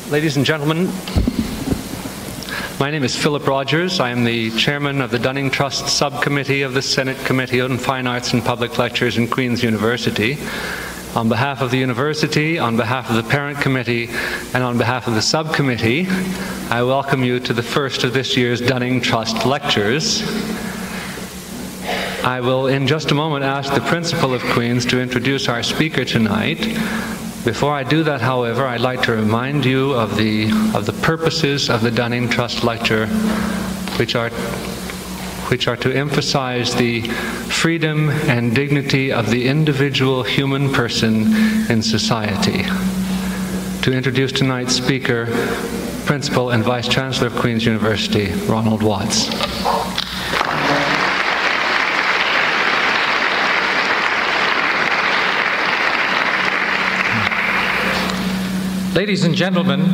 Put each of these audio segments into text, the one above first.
Ladies and gentlemen, my name is Philip Rogers. I am the chairman of the Dunning Trust Subcommittee of the Senate Committee on Fine Arts and Public Lectures in Queen's University. On behalf of the university, on behalf of the parent committee, and on behalf of the subcommittee, I welcome you to the first of this year's Dunning Trust Lectures. I will in just a moment ask the principal of Queen's to introduce our speaker tonight. Before I do that, however, I'd like to remind you of the purposes of the Dunning Trust Lecture, which are to emphasize the freedom and dignity of the individual human person in society. To introduce tonight's speaker, Principal and Vice Chancellor of Queen's University, Ronald Watts. Ladies and gentlemen,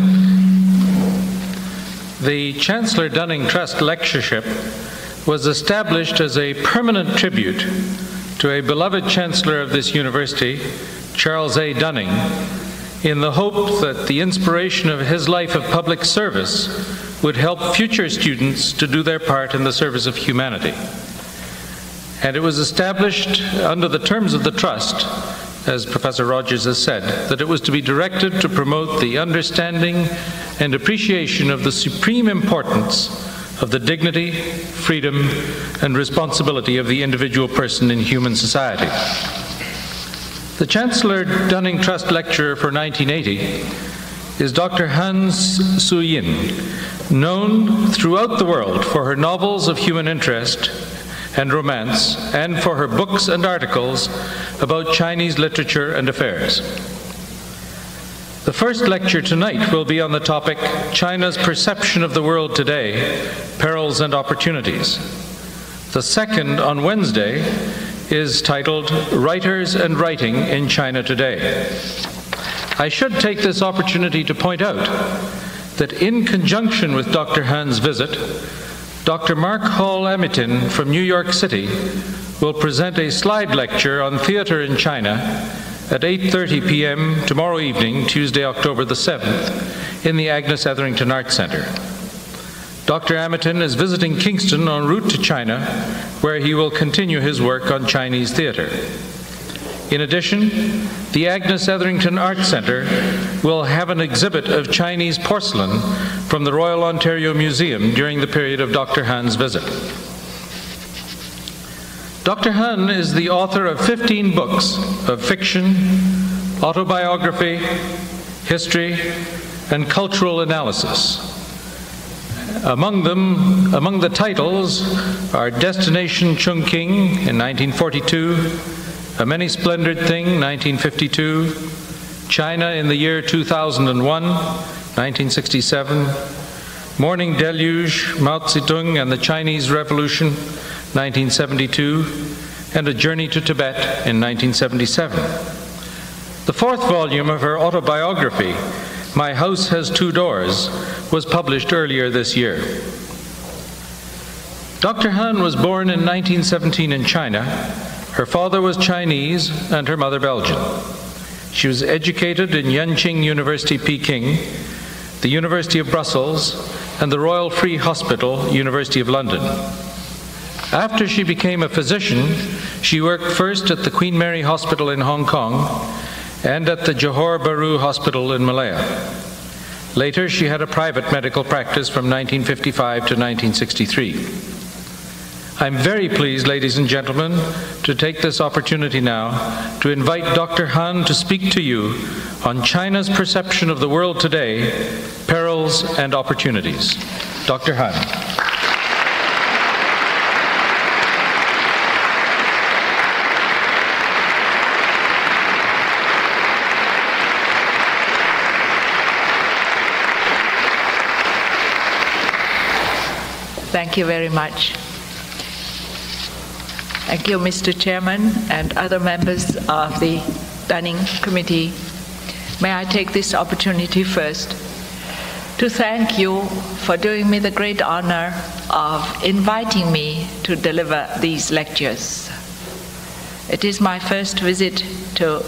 the Chancellor Dunning Trust Lectureship was established as a permanent tribute to a beloved Chancellor of this university, Charles A. Dunning, in the hope that the inspiration of his life of public service would help future students to do their part in the service of humanity. And it was established under the terms of the Trust, as Professor Rogers has said, that it was to be directed to promote the understanding and appreciation of the supreme importance of the dignity, freedom, and responsibility of the individual person in human society. The Chancellor Dunning Trust Lecturer for 1980 is Dr. Hans Suyin, known throughout the world for her novels of human interest and romance, and for her books and articles about Chinese literature and affairs. The first lecture tonight will be on the topic, China's Perception of the World Today, Perils and Opportunities. The second, on Wednesday, is titled, Writers and Writing in China Today. I should take this opportunity to point out that in conjunction with Dr. Han's visit, Dr. Mark Hall-Amitin from New York City will present a slide lecture on theater in China at 8:30 p.m. tomorrow evening, Tuesday, October the 7th, in the Agnes Etherington Arts Center. Dr. Amitin is visiting Kingston en route to China, where he will continue his work on Chinese theater. In addition, the Agnes Etherington Arts Center will have an exhibit of Chinese porcelain from the Royal Ontario Museum during the period of Dr. Han's visit. Dr. Han is the author of 15 books of fiction, autobiography, history, and cultural analysis. Among the titles are Destination Chungking in 1942, A Many Splendored Thing, 1952, China in the Year 2001, 1967, Morning Deluge, Mao Zedong and the Chinese Revolution, 1972, and A Journey to Tibet in 1977. The fourth volume of her autobiography, My House Has Two Doors, was published earlier this year. Dr. Han was born in 1917 in China. Her father was Chinese and her mother Belgian. She was educated in Yenching University, Peking, the University of Brussels, and the Royal Free Hospital, University of London. After she became a physician, she worked first at the Queen Mary Hospital in Hong Kong and at the Johor Bahru Hospital in Malaya. Later, she had a private medical practice from 1955 to 1963. I'm very pleased, ladies and gentlemen, to take this opportunity now to invite Dr. Han to speak to you on China's perception of the world today, perils and opportunities. Dr. Han. Thank you very much. Thank you, Mr. Chairman and other members of the Dunning Committee. May I take this opportunity first to thank you for doing me the great honor of inviting me to deliver these lectures. It is my first visit to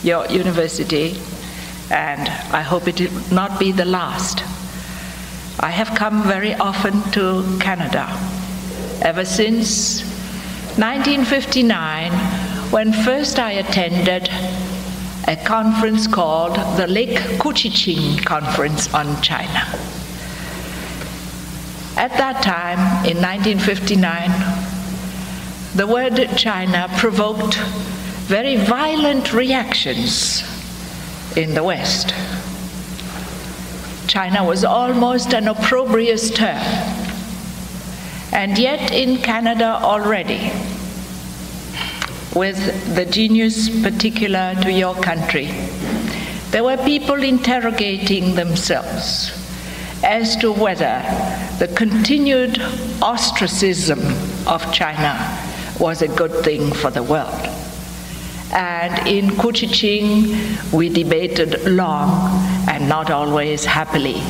your university, and I hope it will not be the last. I have come very often to Canada ever since 1959, when first I attended a conference called the Lake Kuchiching Conference on China. At that time, in 1959, the word China provoked very violent reactions in the West. China was almost an opprobrious term. And yet in Canada already, with the genius particular to your country, there were people interrogating themselves as to whether the continued ostracism of China was a good thing for the world. And in Kuchiching, we debated long and not always happily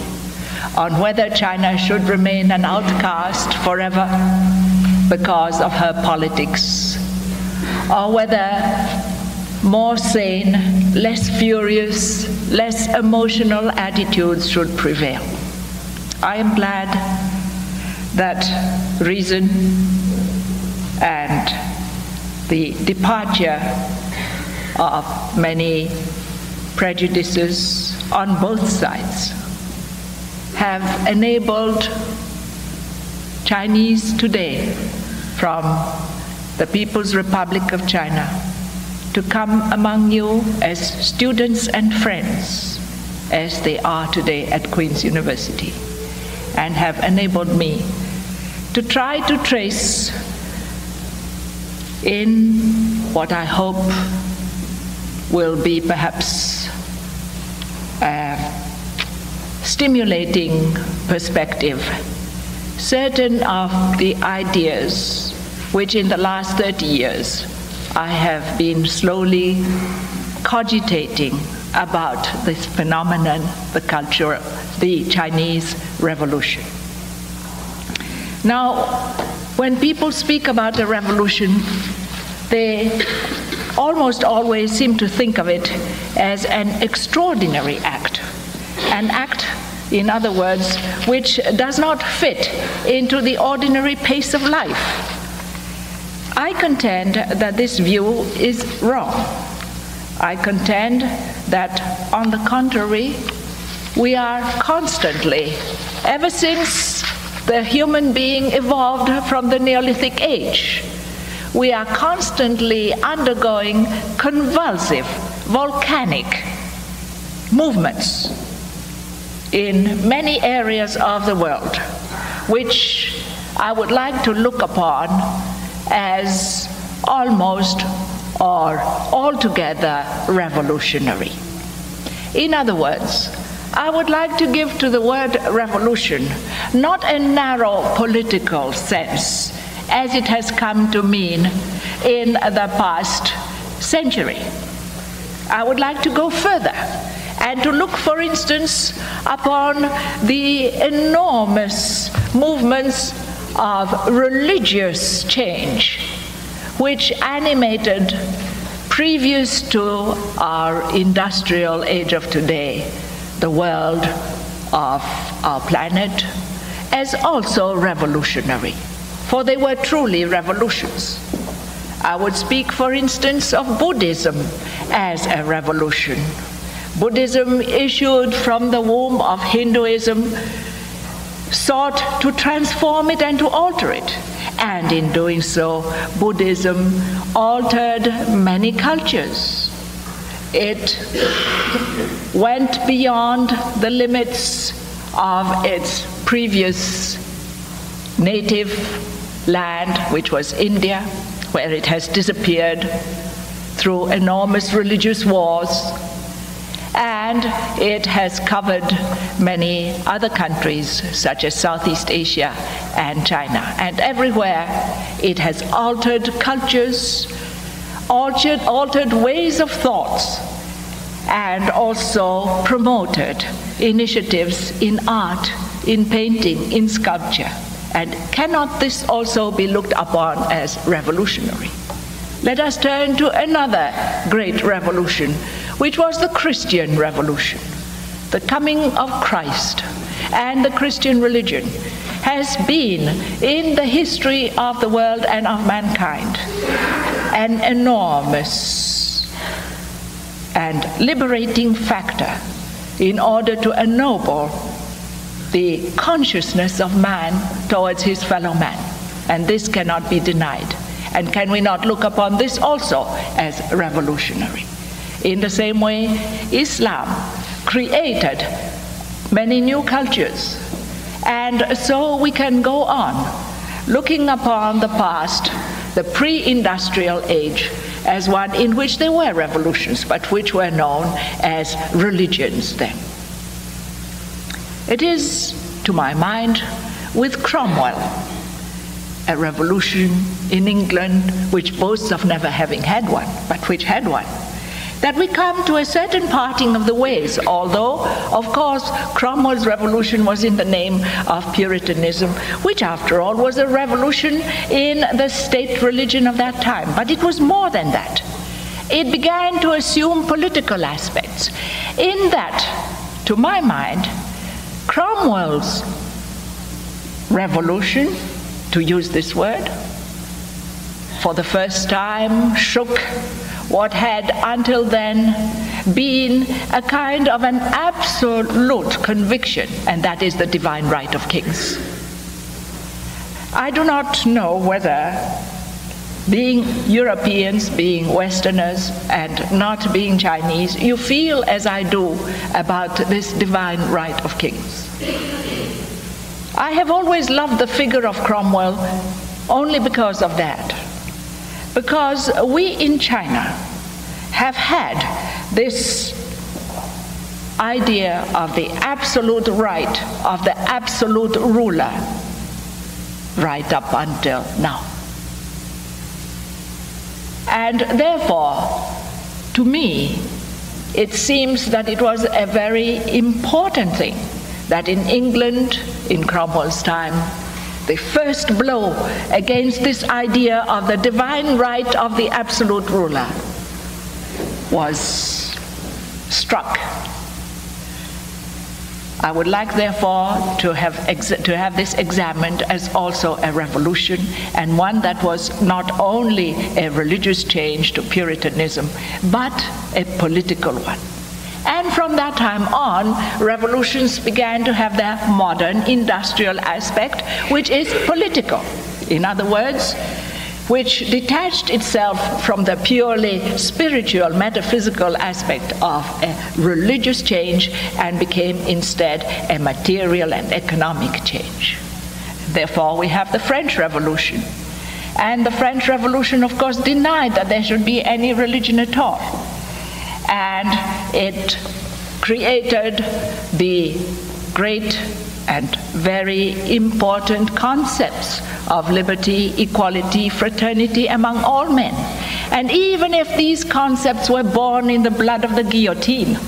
on whether China should remain an outcast forever because of her politics, or whether more sane, less furious, less emotional attitudes should prevail. I am glad that reason and the departure of many prejudices on both sides have enabled Chinese today from the People's Republic of China to come among you as students and friends, as they are today at Queen's University, and have enabled me to try to trace in what I hope will be perhaps stimulating perspective certain of the ideas which in the last 30 years I have been slowly cogitating about this phenomenon, the culture, the Chinese Revolution. Now, when people speak about a revolution, they almost always seem to think of it as an extraordinary act. An act, in other words, which does not fit into the ordinary pace of life. I contend that this view is wrong. I contend that, on the contrary, we are constantly, ever since the human being evolved from the Neolithic age, we are constantly undergoing convulsive, volcanic movements in many areas of the world, which I would like to look upon as almost or altogether revolutionary. In other words, I would like to give to the word revolution not a narrow political sense, as it has come to mean in the past century. I would like to go further and to look, for instance, upon the enormous movements of religious change which animated, previous to our industrial age of today, the world of our planet, as also revolutionary, for they were truly revolutions. I would speak, for instance, of Buddhism as a revolution. Buddhism issued from the womb of Hinduism, sought to transform it and to alter it. And in doing so, Buddhism altered many cultures. It went beyond the limits of its previous native land, which was India, where it has disappeared through enormous religious wars. And it has covered many other countries, such as Southeast Asia and China. And everywhere it has altered cultures, altered ways of thoughts, and also promoted initiatives in art, in painting, in sculpture. And cannot this also be looked upon as revolutionary? let us turn to another great revolution, which was the Christian Revolution. The coming of Christ and the Christian religion has been, in the history of the world and of mankind, an enormous and liberating factor in order to ennoble the consciousness of man towards his fellow man. And this cannot be denied. And can we not look upon this also as revolutionary? In the same way, Islam created many new cultures. And so we can go on looking upon the past, the pre-industrial age, as one in which there were revolutions, but which were known as religions then. It is, to my mind, with Cromwell, a revolution in England which boasts of never having had one, but which had one, that we come to a certain parting of the ways, although, of course, Cromwell's revolution was in the name of Puritanism, which, after all, was a revolution in the state religion of that time. But it was more than that. It began to assume political aspects, in that, to my mind, Cromwell's revolution, to use this word, for the first time shook what had until then been a kind of an absolute conviction, and that is the divine right of kings. I do not know whether, being Europeans, being Westerners, and not being Chinese, you feel as I do about this divine right of kings. I have always loved the figure of Cromwell only because of that. Because we in China have had this idea of the absolute right of the absolute ruler right up until now. And therefore, to me, it seems that it was a very important thing that in England, in Cromwell's time, the first blow against this idea of the divine right of the absolute ruler was struck. I would like, therefore, to have this examined as also a revolution, and one that was not only a religious change to Puritanism, but a political one. And from that time on, revolutions began to have their modern industrial aspect, which is political. In other words, which detached itself from the purely spiritual, metaphysical aspect of a religious change and became instead a material and economic change. Therefore, we have the French Revolution. And the French Revolution, of course, denied that there should be any religion at all. And it created the great and very important concepts of liberty, equality, fraternity among all men. And even if these concepts were born in the blood of the guillotine,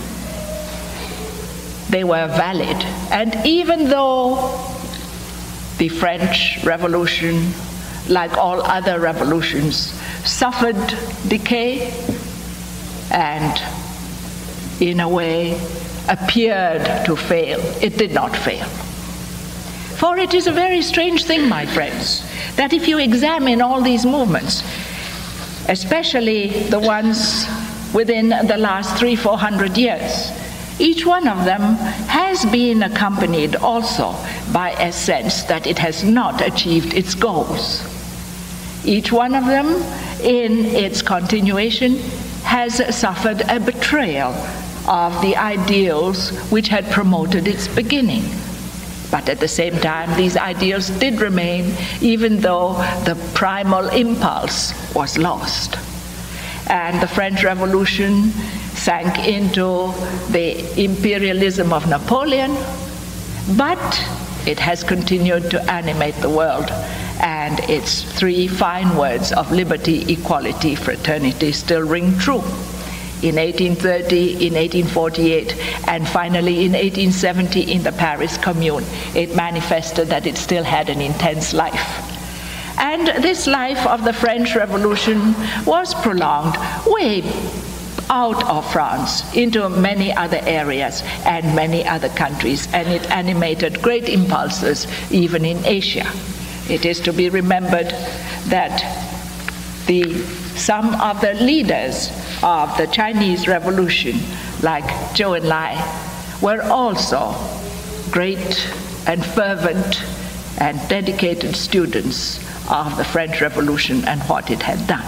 they were valid. And even though the French Revolution, like all other revolutions, suffered decay and in a way appeared to fail, it did not fail. For it is a very strange thing, my friends, that if you examine all these movements, especially the ones within the last 300-400 years, each one of them has been accompanied also by a sense that it has not achieved its goals. Each one of them, in its continuation, has suffered a betrayal of the ideals which had promoted its beginning. But at the same time, these ideals did remain, even though the primal impulse was lost. And the French Revolution sank into the imperialism of Napoleon, but it has continued to animate the world, and its three fine words of liberty, equality, fraternity still ring true. In 1830, in 1848, and finally in 1870 in the Paris Commune, it manifested that it still had an intense life. And this life of the French Revolution was prolonged way out of France into many other areas and many other countries, and it animated great impulses even in Asia. It is to be remembered that some of the leaders of the Chinese Revolution, like Zhou Enlai, were also great and fervent and dedicated students of the French Revolution and what it had done.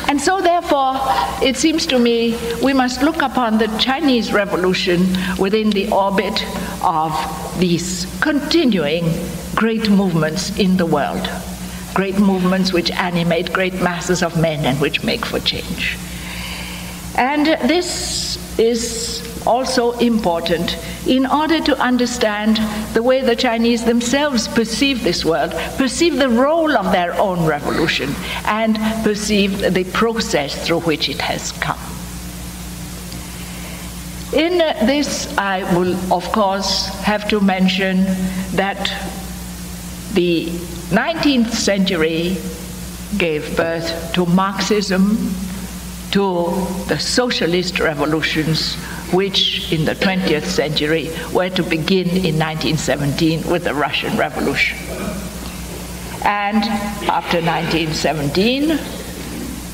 And so therefore, it seems to me we must look upon the Chinese Revolution within the orbit of these continuing great movements in the world, great movements which animate great masses of men and which make for change. And this is also important in order to understand the way the Chinese themselves perceive this world, perceive the role of their own revolution, and perceive the process through which it has come. In this, I will, of course, have to mention that the 19th century gave birth to Marxism, to the socialist revolutions, which in the 20th century were to begin in 1917 with the Russian Revolution. And after 1917,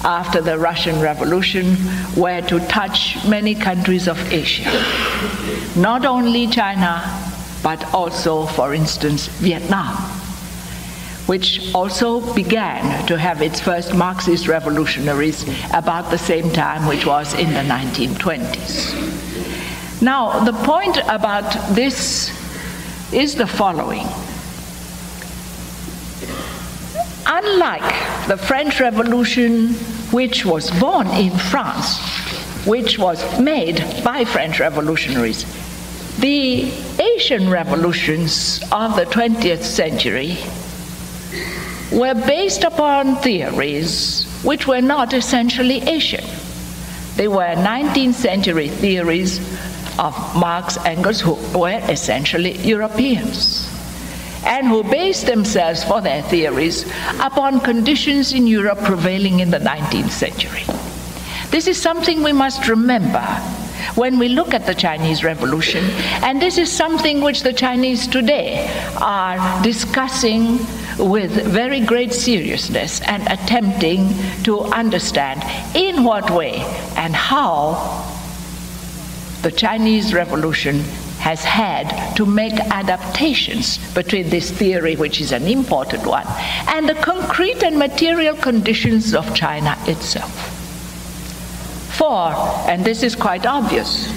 after the Russian Revolution, were to touch many countries of Asia. Not only China, but also, for instance, Vietnam, which also began to have its first Marxist revolutionaries about the same time, which was in the 1920s. Now, the point about this is the following. Unlike the French Revolution, which was born in France, which was made by French revolutionaries, the Asian revolutions of the 20th century were based upon theories which were not essentially Asian. They were 19th century theories of Marx, Engels, who were essentially Europeans, and who based themselves for their theories upon conditions in Europe prevailing in the 19th century. This is something we must remember when we look at the Chinese Revolution, and this is something which the Chinese today are discussing with very great seriousness and attempting to understand in what way and how the Chinese Revolution has had to make adaptations between this theory, which is an important one, and the concrete and material conditions of China itself. For, and this is quite obvious,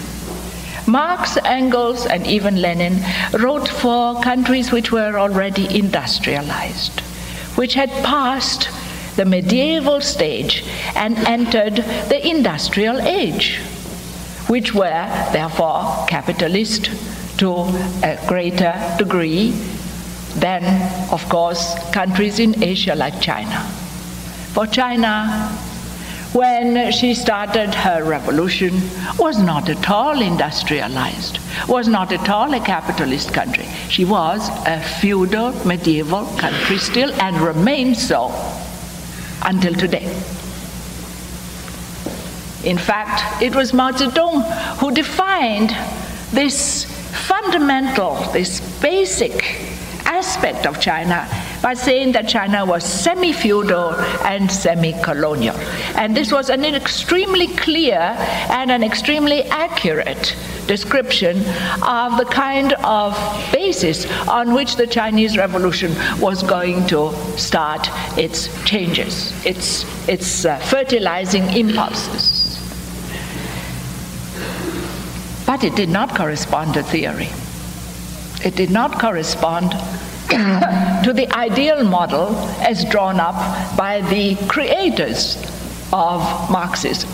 Marx, Engels, and even Lenin wrote for countries which were already industrialized, which had passed the medieval stage and entered the industrial age, which were therefore capitalist to a greater degree than, of course, countries in Asia like China. For China, when she started her revolution, was not at all industrialized, was not at all a capitalist country. She was a feudal medieval country still, and remains so until today. In fact, it was Mao Zedong who defined this fundamental, this basic aspect of China by saying that China was semi-feudal and semi-colonial. And this was an extremely clear and an extremely accurate description of the kind of basis on which the Chinese Revolution was going to start its changes, its fertilizing impulses. But it did not correspond to theory. It did not correspond to the ideal model as drawn up by the creators of Marxism.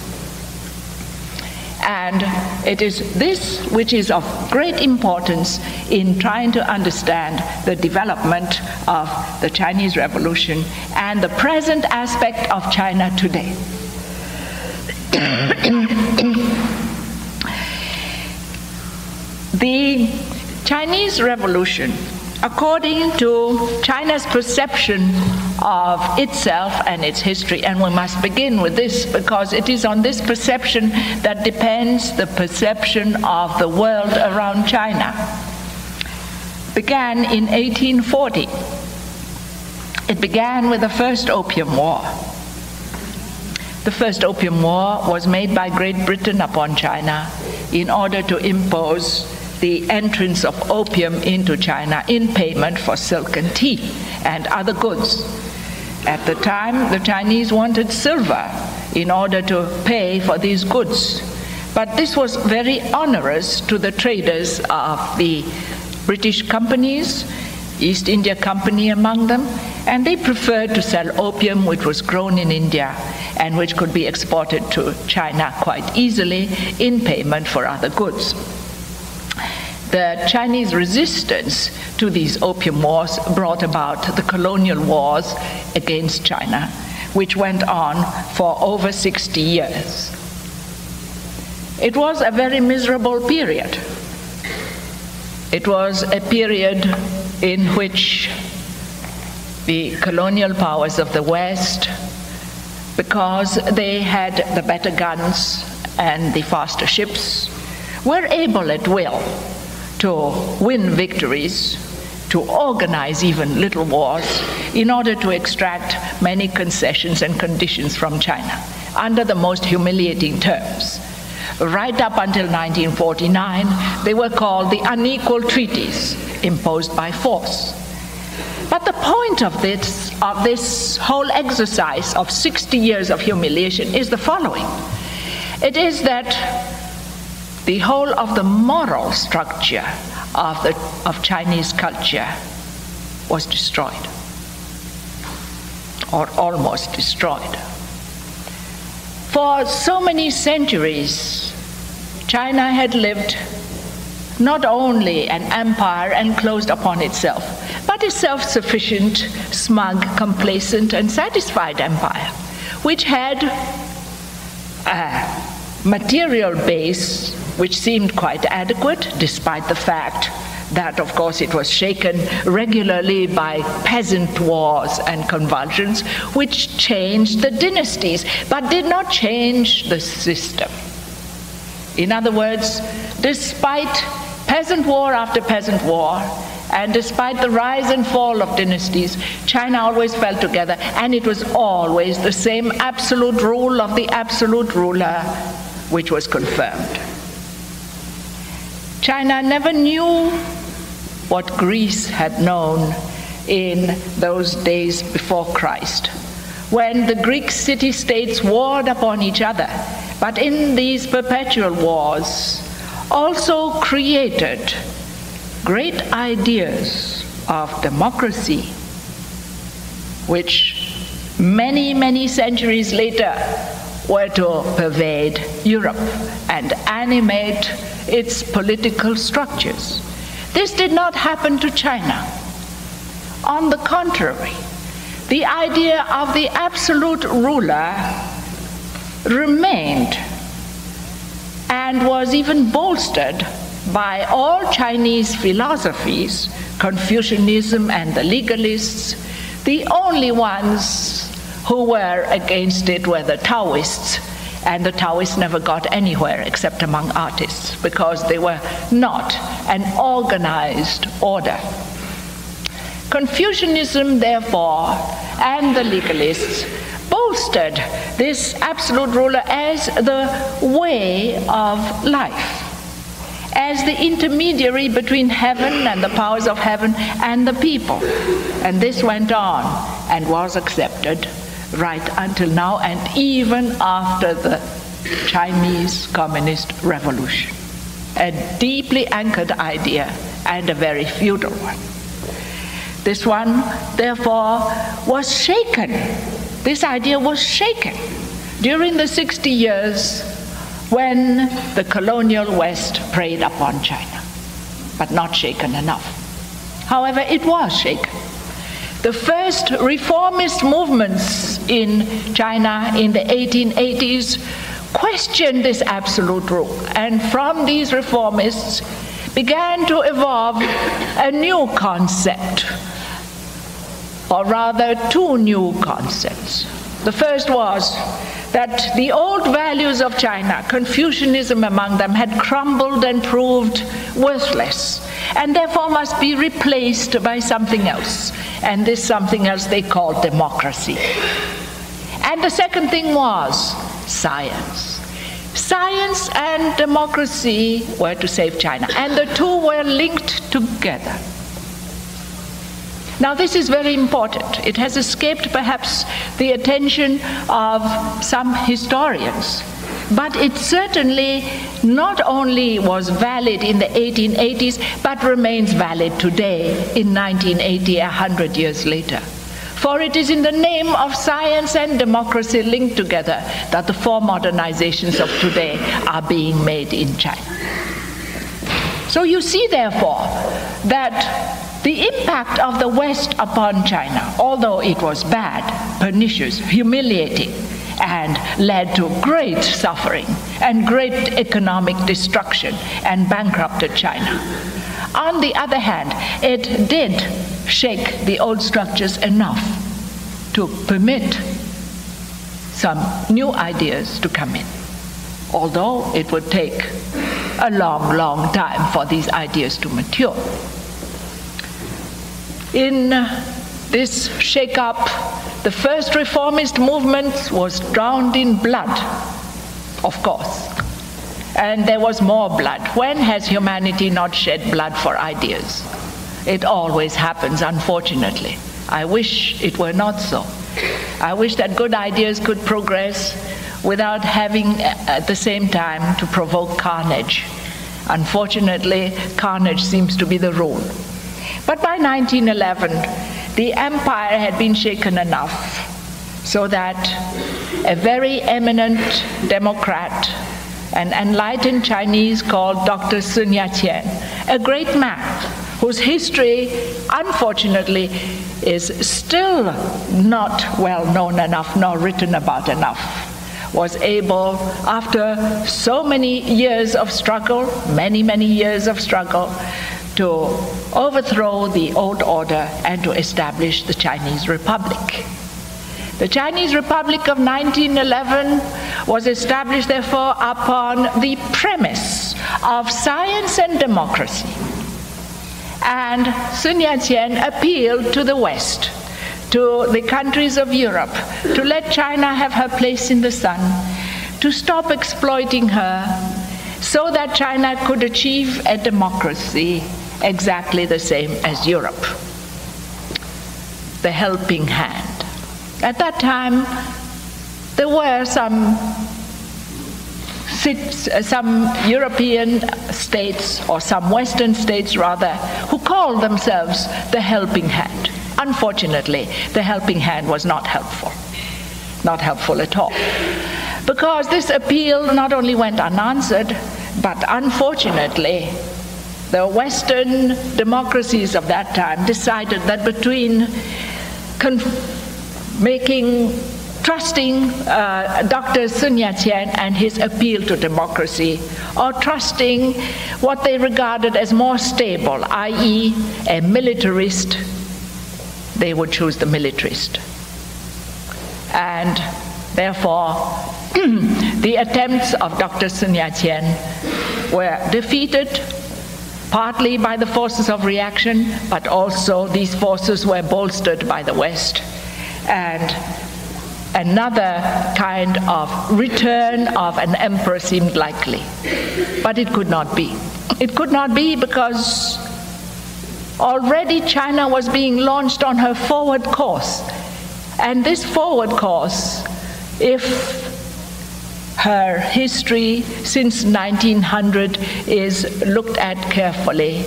And it is this which is of great importance in trying to understand the development of the Chinese Revolution and the present aspect of China today. The Chinese Revolution according to China's perception of itself and its history, and we must begin with this because it is on this perception that depends the perception of the world around China, began in 1840. It began with the First Opium War. The First Opium War was made by Great Britain upon China in order to impose the entrance of opium into China in payment for silk and tea and other goods. At the time, the Chinese wanted silver in order to pay for these goods. But this was very onerous to the traders of the British companies, East India Company among them, and they preferred to sell opium which was grown in India and which could be exported to China quite easily in payment for other goods. The Chinese resistance to these opium wars brought about the colonial wars against China, which went on for over 60 years. It was a very miserable period. It was a period in which the colonial powers of the West, because they had the better guns and the faster ships, were able at will to win victories, to organize even little wars, in order to extract many concessions and conditions from China under the most humiliating terms. Right up until 1949, they were called the unequal treaties imposed by force. But the point of this whole exercise of 60 years of humiliation is the following. It is that the whole of the moral structure of Chinese culture was destroyed, or almost destroyed. For so many centuries, China had lived not only an empire enclosed upon itself, but a self-sufficient, smug, complacent, and satisfied empire, which had a material base which seemed quite adequate, despite the fact that, of course, it was shaken regularly by peasant wars and convulsions, which changed the dynasties, but did not change the system. In other words, despite peasant war after peasant war, and despite the rise and fall of dynasties, China always fell together, and it was always the same absolute rule of the absolute ruler which was confirmed. China never knew what Greece had known in those days before Christ, when the Greek city-states warred upon each other, but in these perpetual wars also created great ideas of democracy, which many, many centuries later were to pervade Europe and animate its political structures. This did not happen to China. On the contrary, the idea of the absolute ruler remained and was even bolstered by all Chinese philosophies, Confucianism and the legalists. The only ones who were against it were the Taoists, and the Taoists never got anywhere except among artists because they were not an organized order. Confucianism, therefore, and the legalists bolstered this absolute ruler as the way of life, as the intermediary between heaven and the powers of heaven and the people. And this went on and was accepted right until now, and even after the Chinese Communist Revolution. A deeply anchored idea and a very feudal one. This one, therefore, was shaken. This idea was shaken during the 60 years when the colonial West preyed upon China, but not shaken enough. However, it was shaken. The first reformist movements in China in the 1880s questioned this absolute rule, and from these reformists, began to evolve a new concept, or rather two new concepts. The first was that the old values of China, Confucianism among them, had crumbled and proved worthless, and therefore must be replaced by something else. And this something else they called democracy. And the second thing was science. Science and democracy were to save China, and the two were linked together. Now this is very important. It has escaped perhaps the attention of some historians, but it certainly not only was valid in the 1880s, but remains valid today in 1980, 100 years later. For it is in the name of science and democracy linked together that the four modernizations of today are being made in China. So you see, therefore, that the impact of the West upon China, although it was bad, pernicious, humiliating, and led to great suffering and great economic destruction and bankrupted China. On the other hand, it did shake the old structures enough to permit some new ideas to come in, although it would take a long, long time for these ideas to mature. In this shake-up, the first reformist movement was drowned in blood, of course. And there was more blood. When has humanity not shed blood for ideas? It always happens, unfortunately. I wish it were not so. I wish that good ideas could progress without having at the same time to provoke carnage. Unfortunately, carnage seems to be the rule. But by 1911, the empire had been shaken enough so that a very eminent Democrat, an enlightened Chinese called Dr. Suyin, a great man whose history, unfortunately, is still not well known enough nor written about enough, was able, after so many years of struggle, many, many years of struggle, to overthrow the old order and to establish the Chinese Republic. The Chinese Republic of 1911 was established, therefore, upon the premise of science and democracy. And Sun Yat-sen appealed to the West, to the countries of Europe, to let China have her place in the sun, to stop exploiting her, so that China could achieve a democracy exactly the same as Europe. The helping hand. At that time, there were some European states, or some Western states rather, who called themselves the helping hand. Unfortunately, the helping hand was not helpful at all. Because this appeal not only went unanswered, but unfortunately, the Western democracies of that time decided that between trusting Dr. Sun Yat-sen and his appeal to democracy, or trusting what they regarded as more stable, i.e. a militarist, they would choose the militarist. And therefore, the attempts of Dr. Sun Yat-sen were defeated, partly by the forces of reaction, but also these forces were bolstered by the West. And another kind of return of an emperor seemed likely. But it could not be. It could not be because already China was being launched on her forward course. And this forward course, if her history since 1900 is looked at carefully,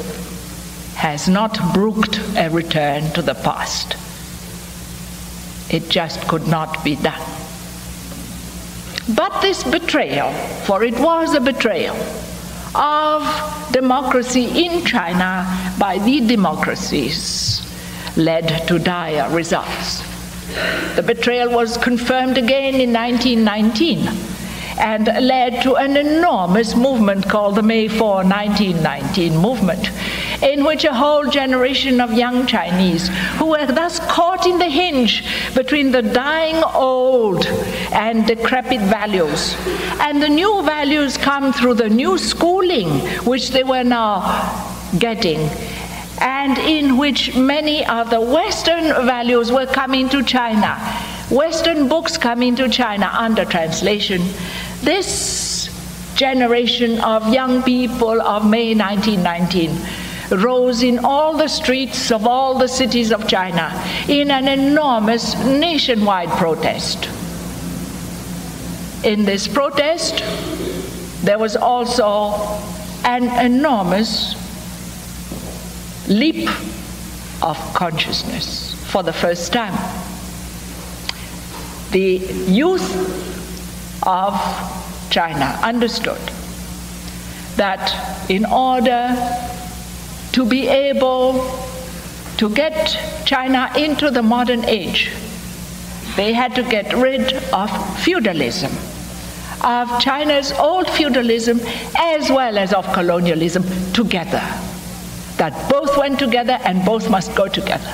has not brooked a return to the past. It just could not be done. But this betrayal, for it was a betrayal, of democracy in China by the democracies led to dire results. The betrayal was confirmed again in 1919, and led to an enormous movement called the May 4, 1919 movement, in which a whole generation of young Chinese who were thus caught in the hinge between the dying old and decrepit values, and the new values come through the new schooling which they were now getting, and in which many of the Western values were coming to China, Western books coming to China under translation. This generation of young people of May 1919 rose in all the streets of all the cities of China in an enormous nationwide protest. In this protest, there was also an enormous leap of consciousness for the first time. The youth of China understood that in order to be able to get China into the modern age, they had to get rid of feudalism, of China's old feudalism as well as of colonialism together. That both went together and both must go together.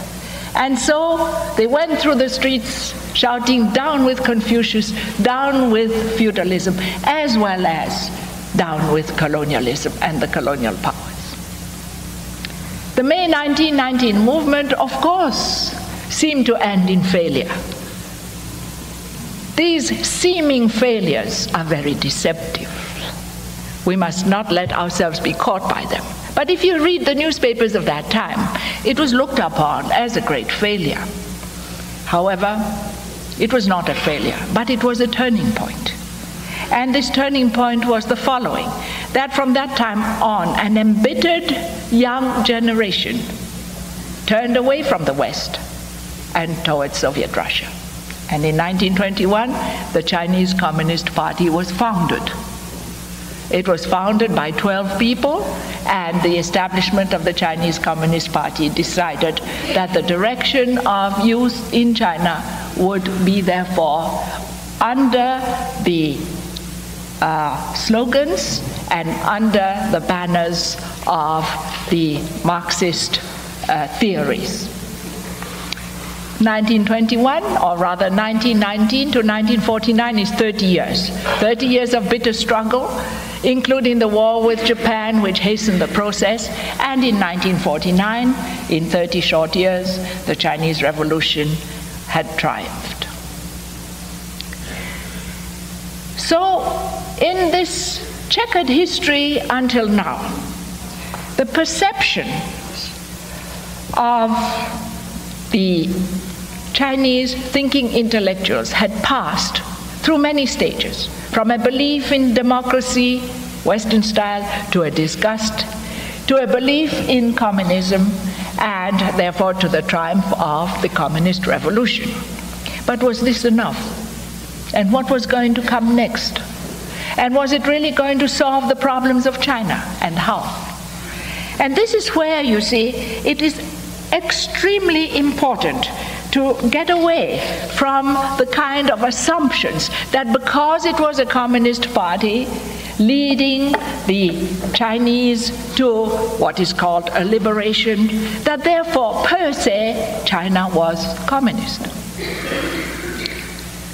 And so they went through the streets shouting, down with Confucius, down with feudalism, as well as down with colonialism and the colonial powers. The May 1919 movement, of course, seemed to end in failure. These seeming failures are very deceptive. We must not let ourselves be caught by them. But if you read the newspapers of that time, it was looked upon as a great failure. However, it was not a failure, but it was a turning point. And this turning point was the following, that from that time on, an embittered young generation turned away from the West and towards Soviet Russia. And in 1921, the Chinese Communist Party was founded. It was founded by 12 people, and the establishment of the Chinese Communist Party decided that the direction of youth in China would be therefore under the slogans and under the banners of the Marxist theories. 1921, or rather 1919 to 1949, is 30 years. 30 years of bitter struggle, including the war with Japan, which hastened the process, and in 1949, in 30 short years, the Chinese Revolution had triumphed. So, in this checkered history until now, the perception of the Chinese thinking intellectuals had passed through many stages, from a belief in democracy, Western style, to a disgust, to a belief in communism, and therefore to the triumph of the communist revolution. But was this enough? And what was going to come next? And was it really going to solve the problems of China, and how? And this is where, you see, it is extremely important to get away from the kind of assumptions that because it was a communist party leading the Chinese to what is called a liberation, that therefore per se China was communist.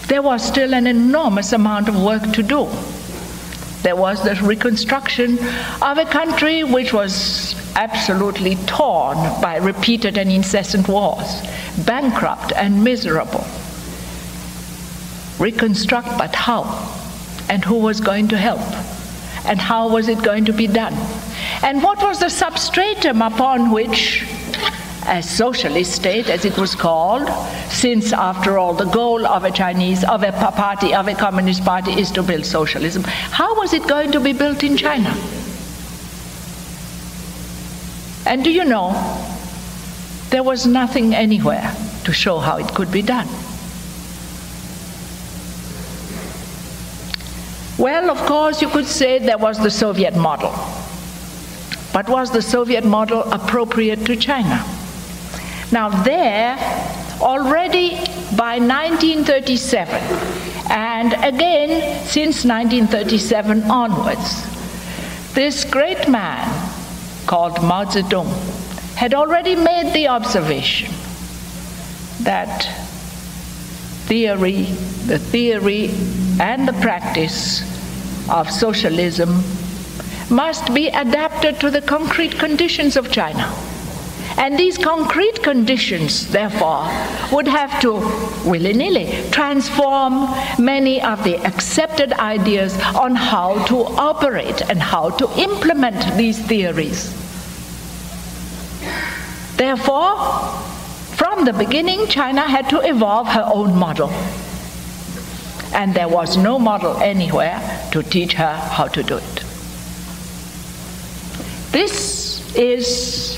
There was still an enormous amount of work to do. There was the reconstruction of a country which was absolutely torn by repeated and incessant wars, bankrupt and miserable. Reconstruct, but how? And who was going to help? And how was it going to be done? And what was the substratum upon which a socialist state, as it was called, since after all the goal of a communist party is to build socialism, how was it going to be built in China? And do you know, there was nothing anywhere to show how it could be done. Well, of course, you could say there was the Soviet model. But was the Soviet model appropriate to China? Now there, already by 1937, And again, since 1937 onwards, this great man called Mao Zedong had already made the observation that the theory and the practice of socialism must be adapted to the concrete conditions of China. And these concrete conditions, therefore, would have to, willy-nilly, transform many of the accepted ideas on how to operate and how to implement these theories. Therefore, from the beginning, China had to evolve her own model. And there was no model anywhere to teach her how to do it. This is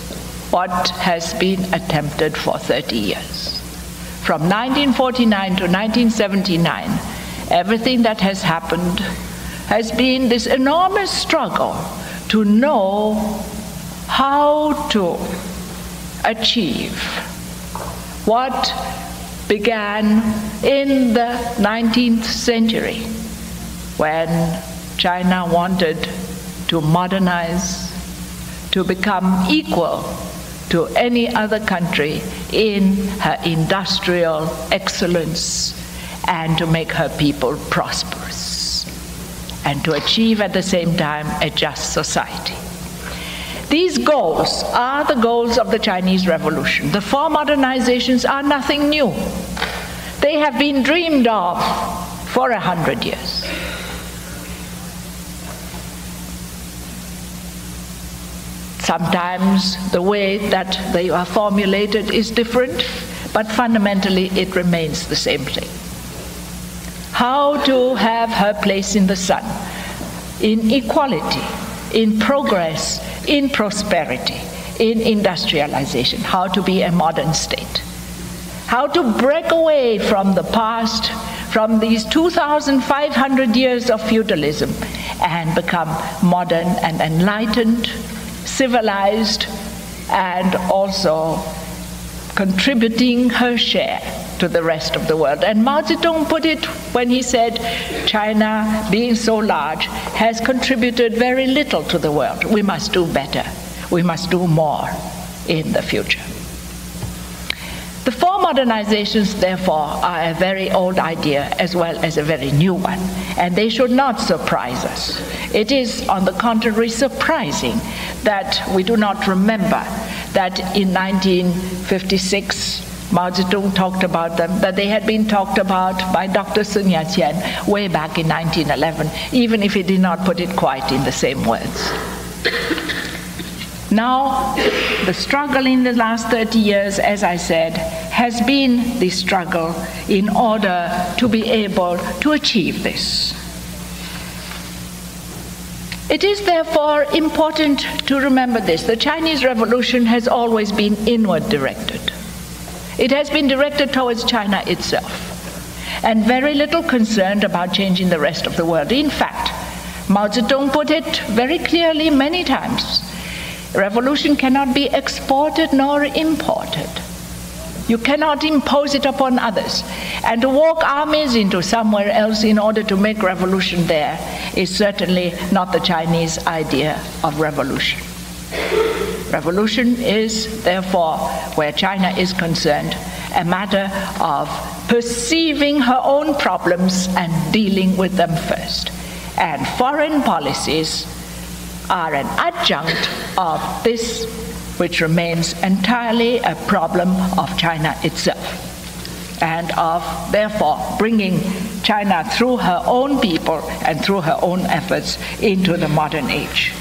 what has been attempted for 30 years. From 1949 to 1979, everything that has happened has been this enormous struggle to know how to achieve what began in the 19th century, when China wanted to modernize, to become equal to any other country in her industrial excellence, and to make her people prosperous, and to achieve at the same time a just society. These goals are the goals of the Chinese Revolution. The four modernizations are nothing new. They have been dreamed of for 100 years. Sometimes the way that they are formulated is different, but fundamentally it remains the same thing. How to have her place in the sun, in equality, in progress, in prosperity, in industrialization, how to be a modern state, how to break away from the past, from these 2,500 years of feudalism, and become modern and enlightened, civilized, and also contributing her share to the rest of the world. And Mao Zedong put it when he said, China, being so large, has contributed very little to the world. We must do better. We must do more in the future. The four modernizations, therefore, are a very old idea as well as a very new one, and they should not surprise us. It is, on the contrary, surprising that we do not remember that in 1956, Mao Zedong talked about them, that they had been talked about by Dr. Sun Yat-sen way back in 1911, even if he did not put it quite in the same words. Now, the struggle in the last 30 years, as I said, has been the struggle in order to be able to achieve this. It is therefore important to remember this. The Chinese Revolution has always been inward directed. It has been directed towards China itself, and very little concerned about changing the rest of the world. In fact, Mao Zedong put it very clearly many times. Revolution cannot be exported nor imported. You cannot impose it upon others. And to walk armies into somewhere else in order to make revolution there is certainly not the Chinese idea of revolution. Revolution is, therefore, where China is concerned, a matter of perceiving her own problems and dealing with them first. And foreign policies are an adjunct of this, which remains entirely a problem of China itself, and of, therefore, bringing China through her own people and through her own efforts into the modern age.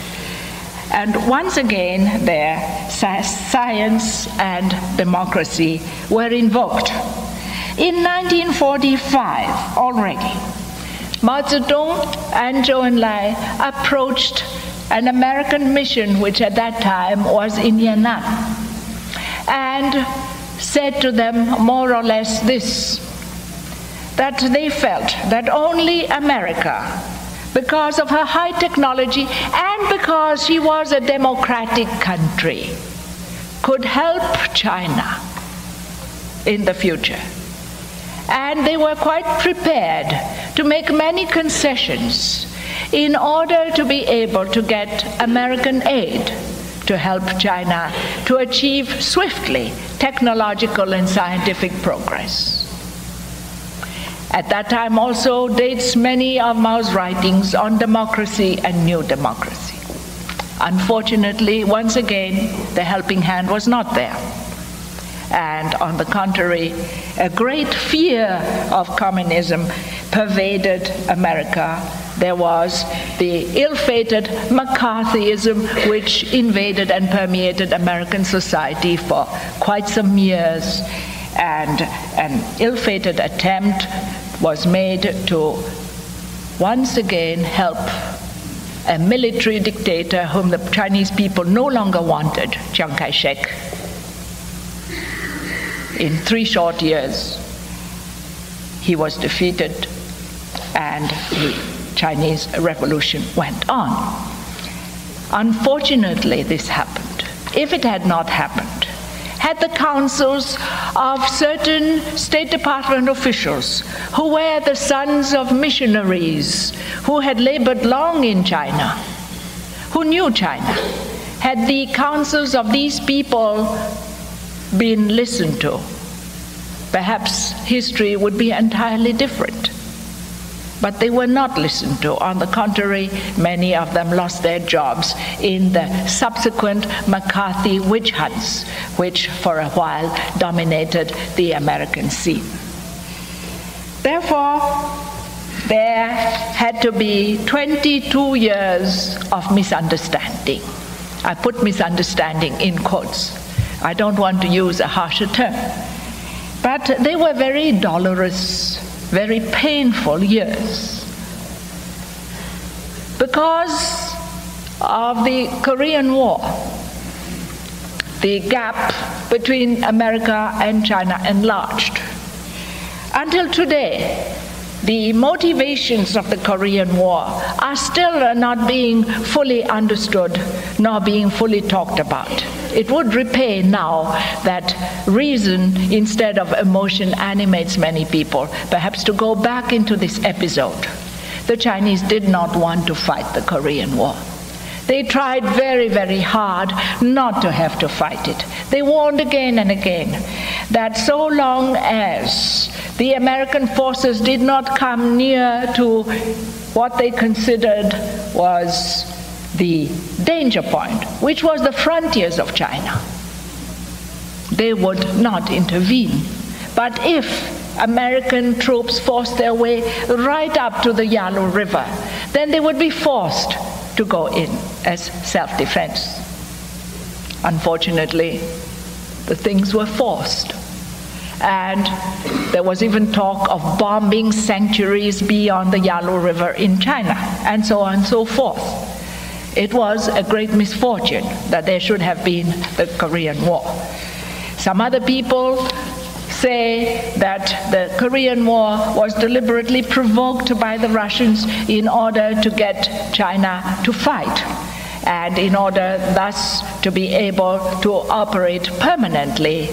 And once again, there, science and democracy were invoked. In 1945 already, Mao Zedong and Zhou Enlai approached an American mission, which at that time was in Yan'an, and said to them more or less this, that they felt that only America, because of her high technology and because she was a democratic country, could help China in the future. And they were quite prepared to make many concessions in order to be able to get American aid to help China to achieve swiftly technological and scientific progress. At that time also dates many of Mao's writings on democracy and new democracy. Unfortunately, once again, the helping hand was not there. And on the contrary, a great fear of communism pervaded America. There was the ill-fated McCarthyism which invaded and permeated American society for quite some years, and an ill-fated attempt was made to once again help a military dictator whom the Chinese people no longer wanted, Chiang Kai-shek. In 3 short years, he was defeated and the Chinese Revolution went on. Unfortunately, this happened. If it had not happened, had the counsels of certain State Department officials who were the sons of missionaries who had labored long in China, who knew China, had the counsels of these people been listened to, perhaps history would be entirely different. But they were not listened to. On the contrary, many of them lost their jobs in the subsequent McCarthy witch hunts, which for a while dominated the American scene. Therefore, there had to be 22 years of misunderstanding. I put misunderstanding in quotes. I don't want to use a harsher term. But they were very dolorous, very painful years because of the Korean War. The gap between America and China enlarged. Until today, the motivations of the Korean War are still not being fully understood nor being fully talked about. It would repay now that reason instead of emotion animates many people, perhaps to go back into this episode. The Chinese did not want to fight the Korean War. They tried very, very hard not to have to fight it. They warned again and again that so long as the American forces did not come near to what they considered was the danger point, which was the frontiers of China, they would not intervene. But if American troops forced their way right up to the Yalu River, then they would be forced to go in as self-defense. Unfortunately, the things were forced. And there was even talk of bombing sanctuaries beyond the Yalu River in China, and so on and so forth. It was a great misfortune that there should have been the Korean War. Some other people say that the Korean War was deliberately provoked by the Russians in order to get China to fight, and in order thus to be able to operate permanently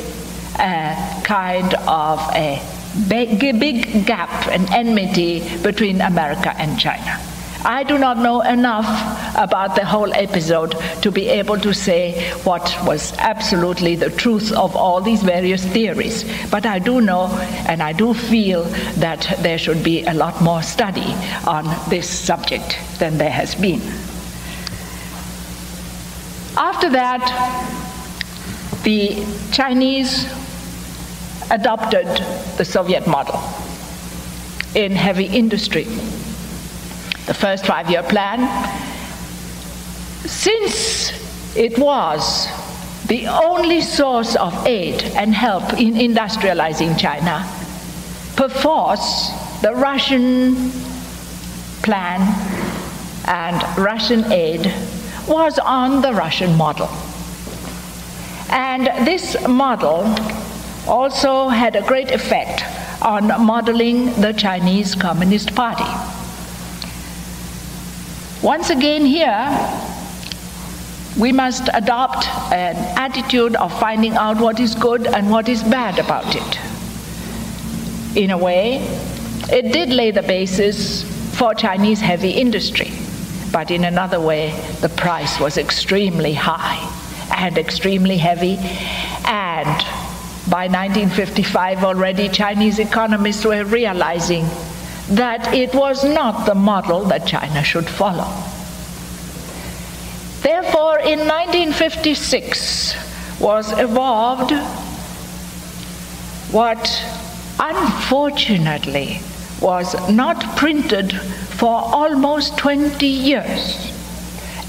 a kind of a big gap, an enmity between America and China. I do not know enough about the whole episode to be able to say what was absolutely the truth of all these various theories. But I do know and I do feel that there should be a lot more study on this subject than there has been. After that, the Chinese adopted the Soviet model in heavy industry. The first 5-year plan, since it was the only source of aid and help in industrializing China, perforce the Russian plan and Russian aid was on the Russian model. And this model also had a great effect on modeling the Chinese Communist Party. Once again here, we must adopt an attitude of finding out what is good and what is bad about it. In a way, it did lay the basis for Chinese heavy industry. But in another way, the price was extremely high and extremely heavy. And by 1955 already, Chinese economists were realizing that it was not the model that China should follow. Therefore, in 1956 was evolved what unfortunately was not printed for almost 20 years.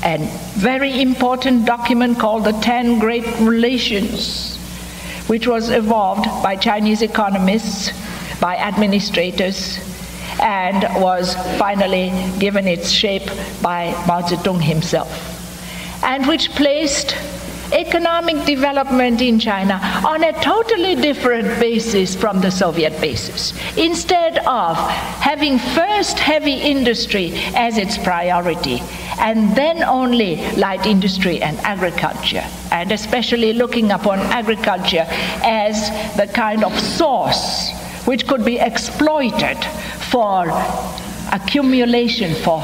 A very important document called the 10 Great Relations, which was evolved by Chinese economists, by administrators, and was finally given its shape by Mao Zedong himself, and which placed economic development in China on a totally different basis from the Soviet basis. Instead of having first heavy industry as its priority, and then only light industry and agriculture, and especially looking upon agriculture as the kind of source which could be exploited for accumulation for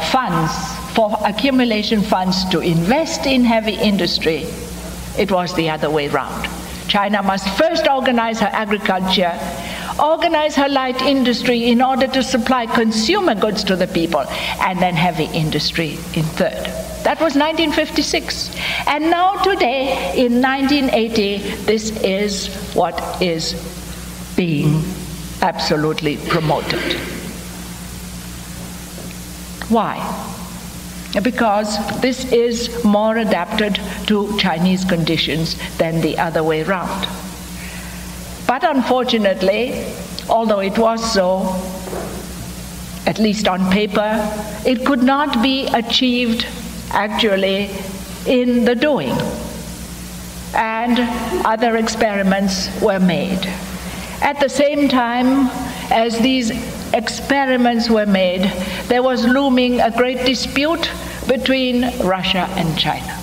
accumulation funds to invest in heavy industry, it was the other way round. China must first organize her agriculture, organize her light industry in order to supply consumer goods to the people, and then heavy industry in third. That was 1956. And now today, in 1980, this is what is being absolutely promoted. Why? Because this is more adapted to Chinese conditions than the other way round. But unfortunately, although it was so, at least on paper, it could not be achieved actually in the doing. And other experiments were made. At the same time as these experiments were made, there was looming a great dispute between Russia and China.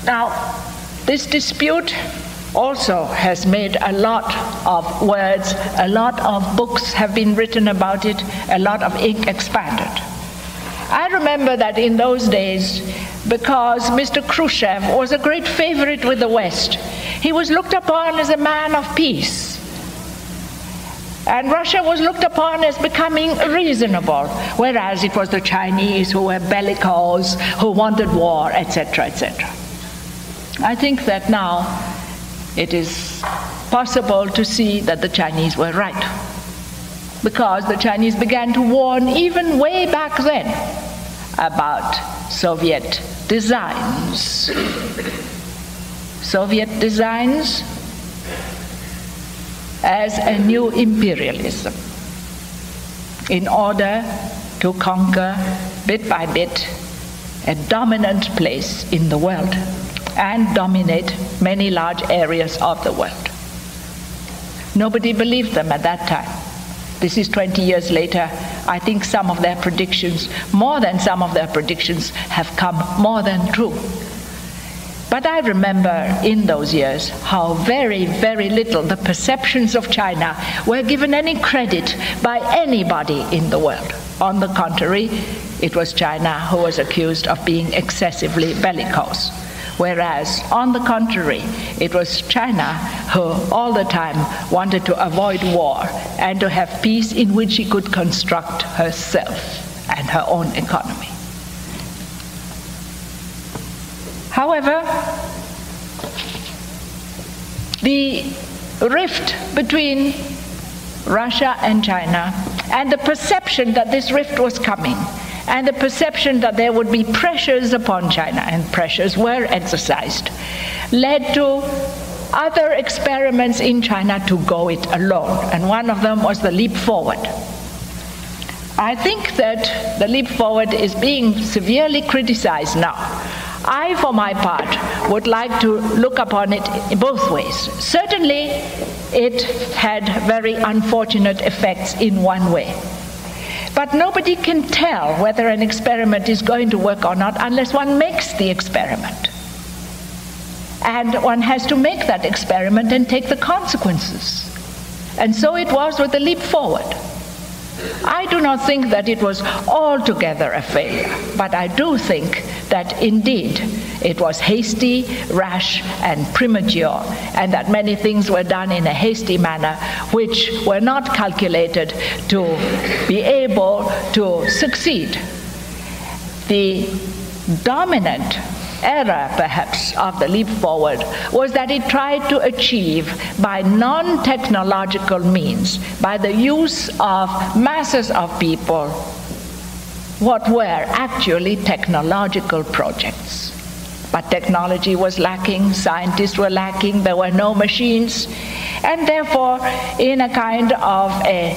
Now, this dispute also has made a lot of words, a lot of books have been written about it, a lot of ink expanded. I remember that in those days, because Mr. Khrushchev was a great favorite with the West, he was looked upon as a man of peace. And Russia was looked upon as becoming reasonable, whereas it was the Chinese who were bellicose, who wanted war, etc., etc. I think that now it is possible to see that the Chinese were right, because the Chinese began to warn even way back then about Soviet designs. Soviet designs as a new imperialism in order to conquer bit by bit a dominant place in the world and dominate many large areas of the world. Nobody believed them at that time. This is 20 years later. I think some of their predictions, more than some of their predictions, have come more than true. But I remember in those years how very, very little the perceptions of China were given any credit by anybody in the world. On the contrary, it was China who was accused of being excessively bellicose. Whereas, on the contrary, it was China who all the time wanted to avoid war and to have peace in which she could construct herself and her own economy. However, the rift between Russia and China, and the perception that this rift was coming, and the perception that there would be pressures upon China, and pressures were exercised, led to other experiments in China to go it alone. And one of them was the leap forward. I think that the leap forward is being severely criticized now. I, for my part, would like to look upon it in both ways. Certainly, it had very unfortunate effects in one way. But nobody can tell whether an experiment is going to work or not unless one makes the experiment. And one has to make that experiment and take the consequences. And so it was with the leap forward. I do not think that it was altogether a failure, but I do think that indeed it was hasty, rash, and premature, and that many things were done in a hasty manner which were not calculated to be able to succeed. The dominant error, perhaps, of the leap forward was that it tried to achieve by non-technological means, by the use of masses of people, what were actually technological projects. But technology was lacking, scientists were lacking, there were no machines, and therefore, in a kind of a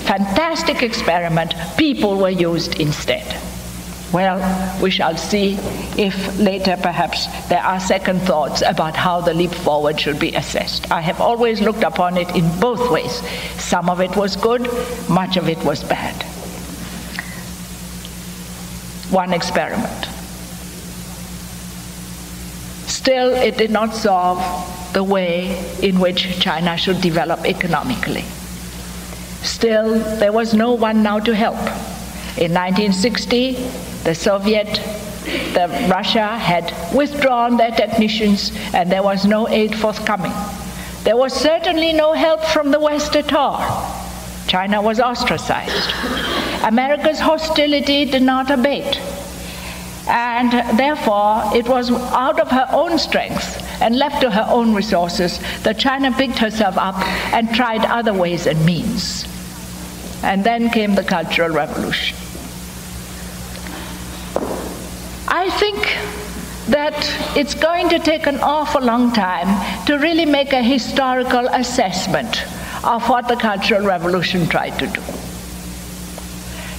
fantastic experiment, people were used instead. Well, we shall see if later perhaps there are second thoughts about how the leap forward should be assessed. I have always looked upon it in both ways. Some of it was good, much of it was bad. One experiment. Still, it did not solve the way in which China should develop economically. Still, there was no one now to help. In 1960, Russia had withdrawn their technicians, and there was no aid forthcoming. There was certainly no help from the West at all. China was ostracized. America's hostility did not abate. And therefore, it was out of her own strength and left to her own resources that China picked herself up and tried other ways and means. And then came the Cultural Revolution. I think that it's going to take an awful long time to really make a historical assessment of what the Cultural Revolution tried to do.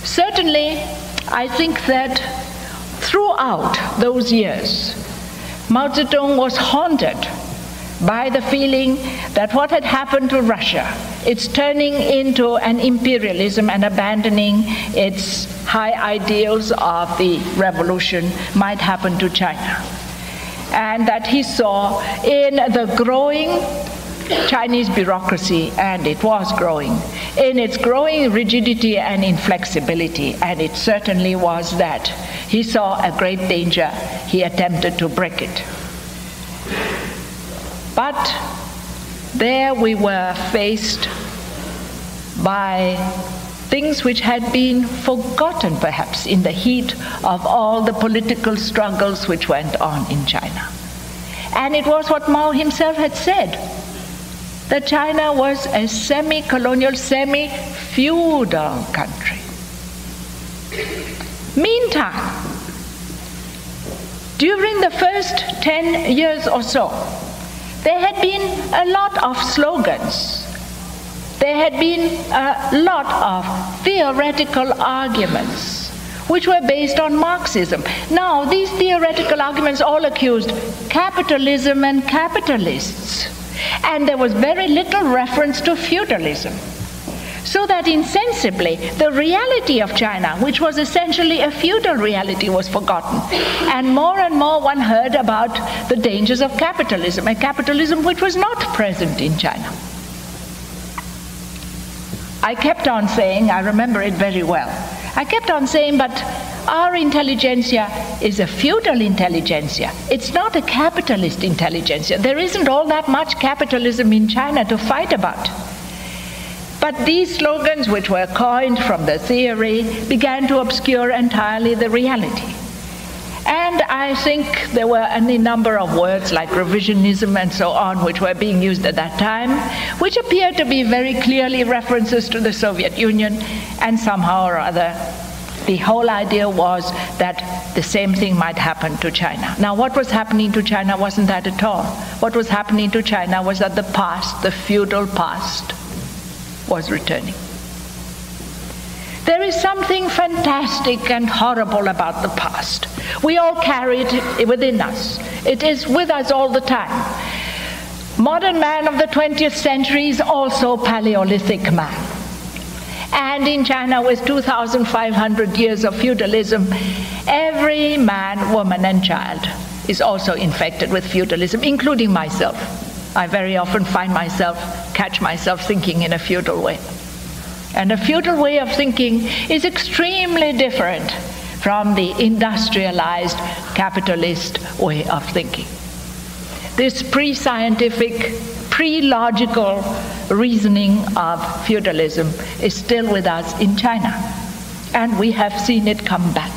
Certainly, I think that throughout those years, Mao Zedong was haunted by the feeling that what had happened to Russia, its turning into an imperialism and abandoning its high ideals of the revolution, might happen to China. And that he saw in the growing Chinese bureaucracy, and it was growing, in its growing rigidity and inflexibility, and it certainly was that. He saw a great danger. He attempted to break it. But there we were faced by things which had been forgotten perhaps in the heat of all the political struggles which went on in China. And it was what Mao himself had said, that China was a semi-colonial, semi-feudal country. Meantime, during the first 10 years or so, there had been a lot of slogans. There had been a lot of theoretical arguments which were based on Marxism. Now, these theoretical arguments all accused capitalism and capitalists, and there was very little reference to feudalism. So that insensibly, the reality of China, which was essentially a feudal reality, was forgotten. And more one heard about the dangers of capitalism, a capitalism which was not present in China. I kept on saying, I remember it very well, I kept on saying, but our intelligentsia is a feudal intelligentsia. It's not a capitalist intelligentsia. There isn't all that much capitalism in China to fight about. But these slogans, which were coined from the theory, began to obscure entirely the reality. And I think there were any number of words like revisionism and so on which were being used at that time, which appeared to be very clearly references to the Soviet Union, and somehow or other the whole idea was that the same thing might happen to China. Now, what was happening to China wasn't that at all. What was happening to China was that the past, the feudal past, was returning. There is something fantastic and horrible about the past. We all carry it within us. It is with us all the time. Modern man of the 20th century is also Paleolithic man. And in China, with 2,500 years of feudalism, every man, woman, and child is also infected with feudalism, including myself. I very often catch myself thinking in a feudal way. And a feudal way of thinking is extremely different from the industrialized capitalist way of thinking. This pre-scientific, pre-logical reasoning of feudalism is still with us in China, and we have seen it come back.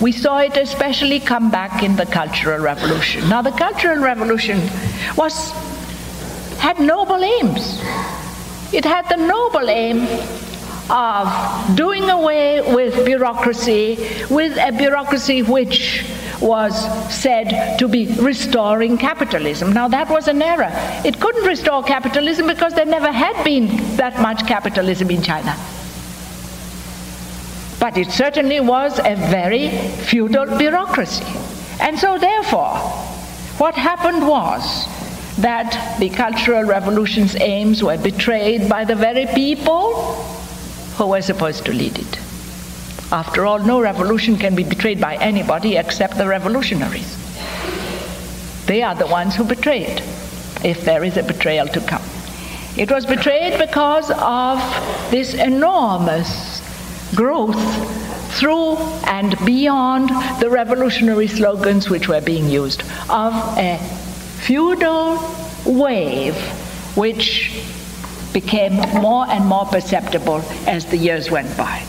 We saw it especially come back in the Cultural Revolution. Now, the Cultural Revolution had noble aims. It had the noble aim of doing away with bureaucracy, with a bureaucracy which was said to be restoring capitalism. Now, that was an error. It couldn't restore capitalism because there never had been that much capitalism in China. But it certainly was a very feudal bureaucracy. And so therefore, what happened was that the Cultural Revolution's aims were betrayed by the very people who were supposed to lead it. After all, no revolution can be betrayed by anybody except the revolutionaries. They are the ones who betray it, if there is a betrayal to come. It was betrayed because of this enormous growth through and beyond the revolutionary slogans which were being used, of a feudal wave which became more and more perceptible as the years went by.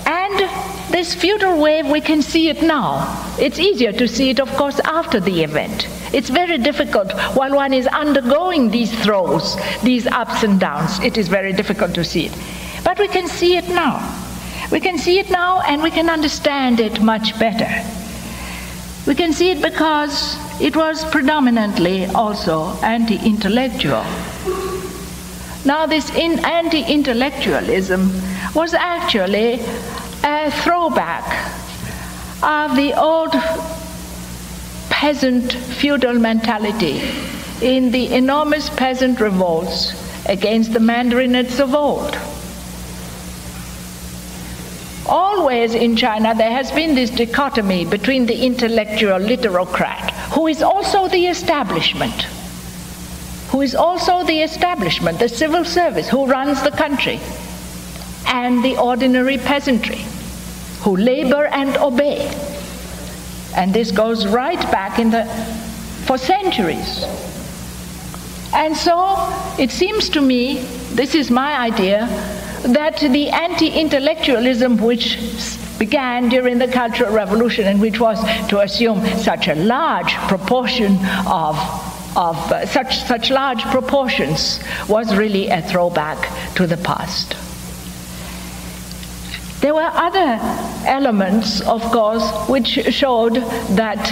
And this feudal wave, we can see it now. It's easier to see it, of course, after the event. It's very difficult while one is undergoing these throes, these ups and downs. It is very difficult to see it. But we can see it now. We can see it now, and we can understand it much better. We can see it because it was predominantly also anti-intellectual. Now, this anti-intellectualism was actually a throwback of the old peasant feudal mentality in the enormous peasant revolts against the mandarinates of old. Always in China there has been this dichotomy between the intellectual literocrat, who is also the establishment, the civil service, who runs the country, and the ordinary peasantry, who labor and obey. And this goes right back for centuries. And so it seems to me, this is my idea, that the anti-intellectualism which began during the Cultural Revolution, and which was to assume such a large proportion such large proportions, was really a throwback to the past. There were other elements, of course, which showed that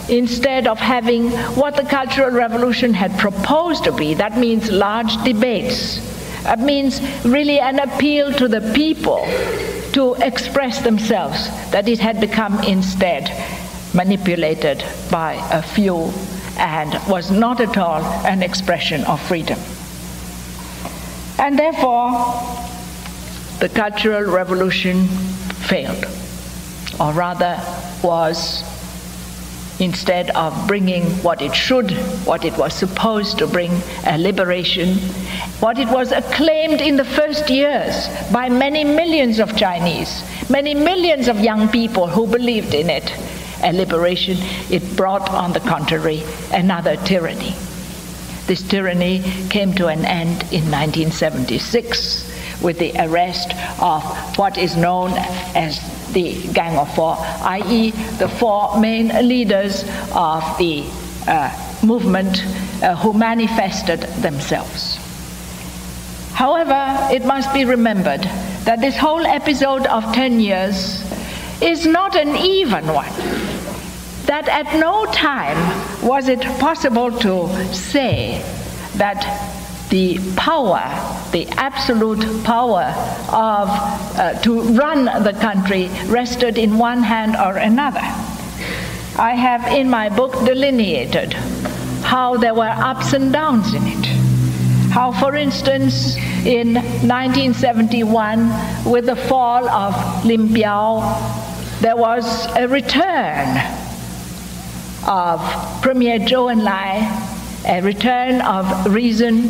instead of having what the Cultural Revolution had proposed to be, that means large debates, that means really an appeal to the people to express themselves, that it had become instead manipulated by a few and was not at all an expression of freedom. And therefore, the Cultural Revolution failed, or rather was, instead of bringing what it was supposed to bring, a liberation, what it was acclaimed in the first years by many millions of Chinese, many millions of young people who believed in it, a liberation, it brought, on the contrary, another tyranny. This tyranny came to an end in 1976 with the arrest of what is known as the Gang of Four, i.e. the four main leaders of the movement who manifested themselves. However, it must be remembered that this whole episode of 10 years is not an even one. That at no time was it possible to say that the power, the absolute power to run the country rested in one hand or another. I have in my book delineated how there were ups and downs in it. How, for instance, in 1971, with the fall of Lim Biao, there was a return of Premier Zhou Enlai a return of reason,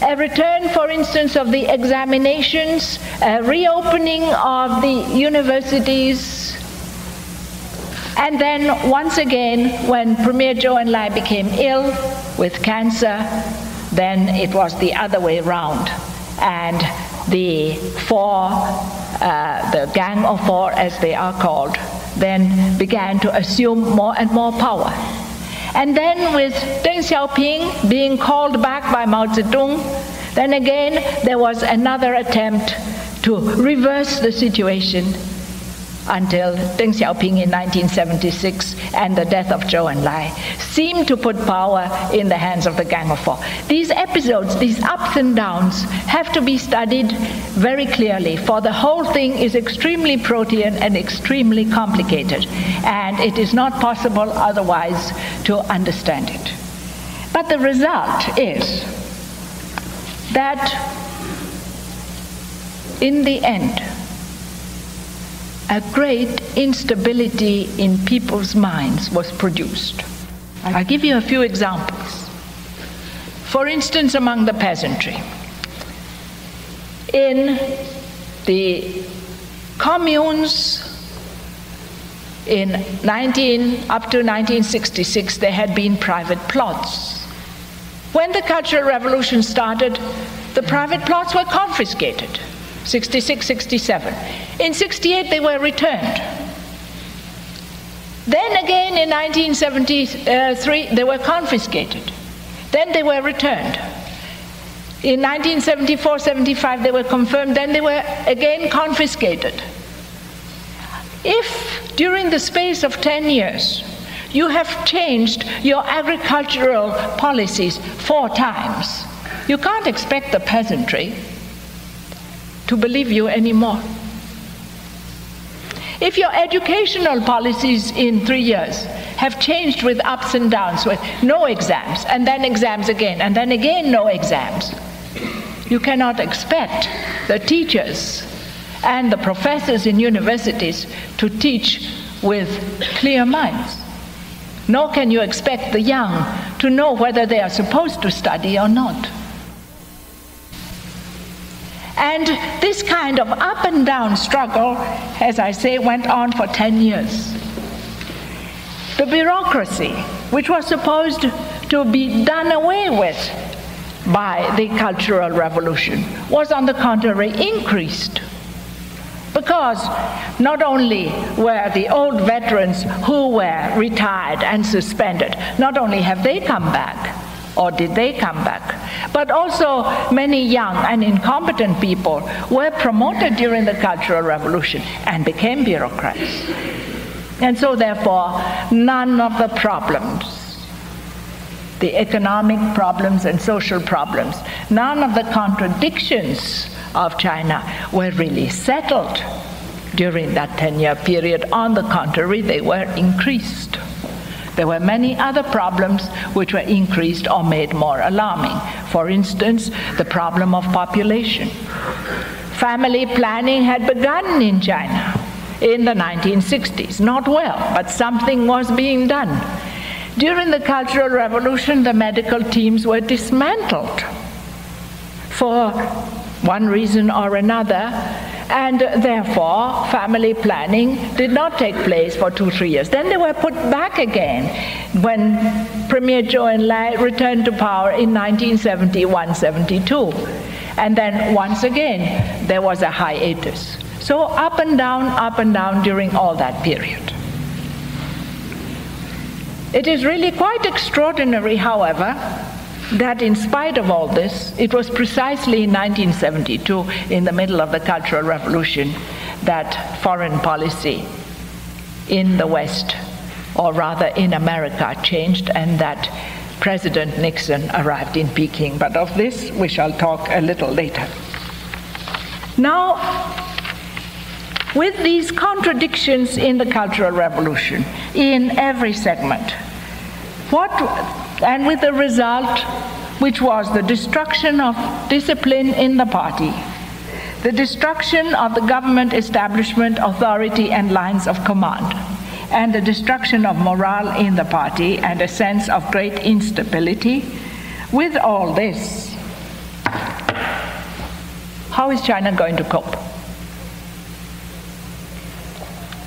a return, for instance, of the examinations, a reopening of the universities, and then once again, when Premier Zhou Enlai became ill with cancer, then it was the other way round, and the Gang of Four, as they are called, then began to assume more and more power. And then with Deng Xiaoping being called back by Mao Zedong, then again there was another attempt to reverse the situation until Deng Xiaoping in 1976 and the death of Zhou Enlai seemed to put power in the hands of the Gang of Four. These episodes, these ups and downs, have to be studied very clearly, for the whole thing is extremely protean and extremely complicated, and it is not possible otherwise to understand it. But the result is that in the end, a great instability in people's minds was produced. I'll give you a few examples. For instance, among the peasantry. In the communes up to 1966, there had been private plots. When the Cultural Revolution started, the private plots were confiscated. 66, 67. In 68, they were returned. Then again in 1973, they were confiscated. Then they were returned. In 1974, 75, they were confirmed. Then they were again confiscated. If during the space of 10 years, you have changed your agricultural policies 4 times, you can't expect the peasantry to believe you anymore. If your educational policies in 3 years have changed with ups and downs, with no exams, and then exams again, and then again no exams, you cannot expect the teachers and the professors in universities to teach with clear minds. Nor can you expect the young to know whether they are supposed to study or not. And this kind of up and down struggle, as I say, went on for 10 years. The bureaucracy, which was supposed to be done away with by the Cultural Revolution, was on the contrary increased. Because not only were the old veterans who were retired and suspended, not only have they come back, or did they come back, but also many young and incompetent people were promoted during the Cultural Revolution and became bureaucrats. And so therefore, none of the problems, the economic problems and social problems, none of the contradictions of China were really settled during that 10-year period. On the contrary, they were increased. There were many other problems which were increased or made more alarming. For instance, the problem of population. Family planning had begun in China in the 1960s. Not well, but something was being done. During the Cultural Revolution, the medical teams were dismantled for one reason or another, and therefore family planning did not take place for 2-3 years. Then they were put back again when Premier Zhou Enlai returned to power in 1971-72. And then once again there was a hiatus. So up and down during all that period. It is really quite extraordinary, however, that in spite of all this, it was precisely in 1972, in the middle of the Cultural Revolution, that foreign policy in the West, or rather in America, changed, and that President Nixon arrived in Peking. But of this we shall talk a little later. Now, with these contradictions in the Cultural Revolution, in every segment, and with the result, which was the destruction of discipline in the party, the destruction of the government establishment, authority, and lines of command, and the destruction of morale in the party, and a sense of great instability, With all this, how is China going to cope?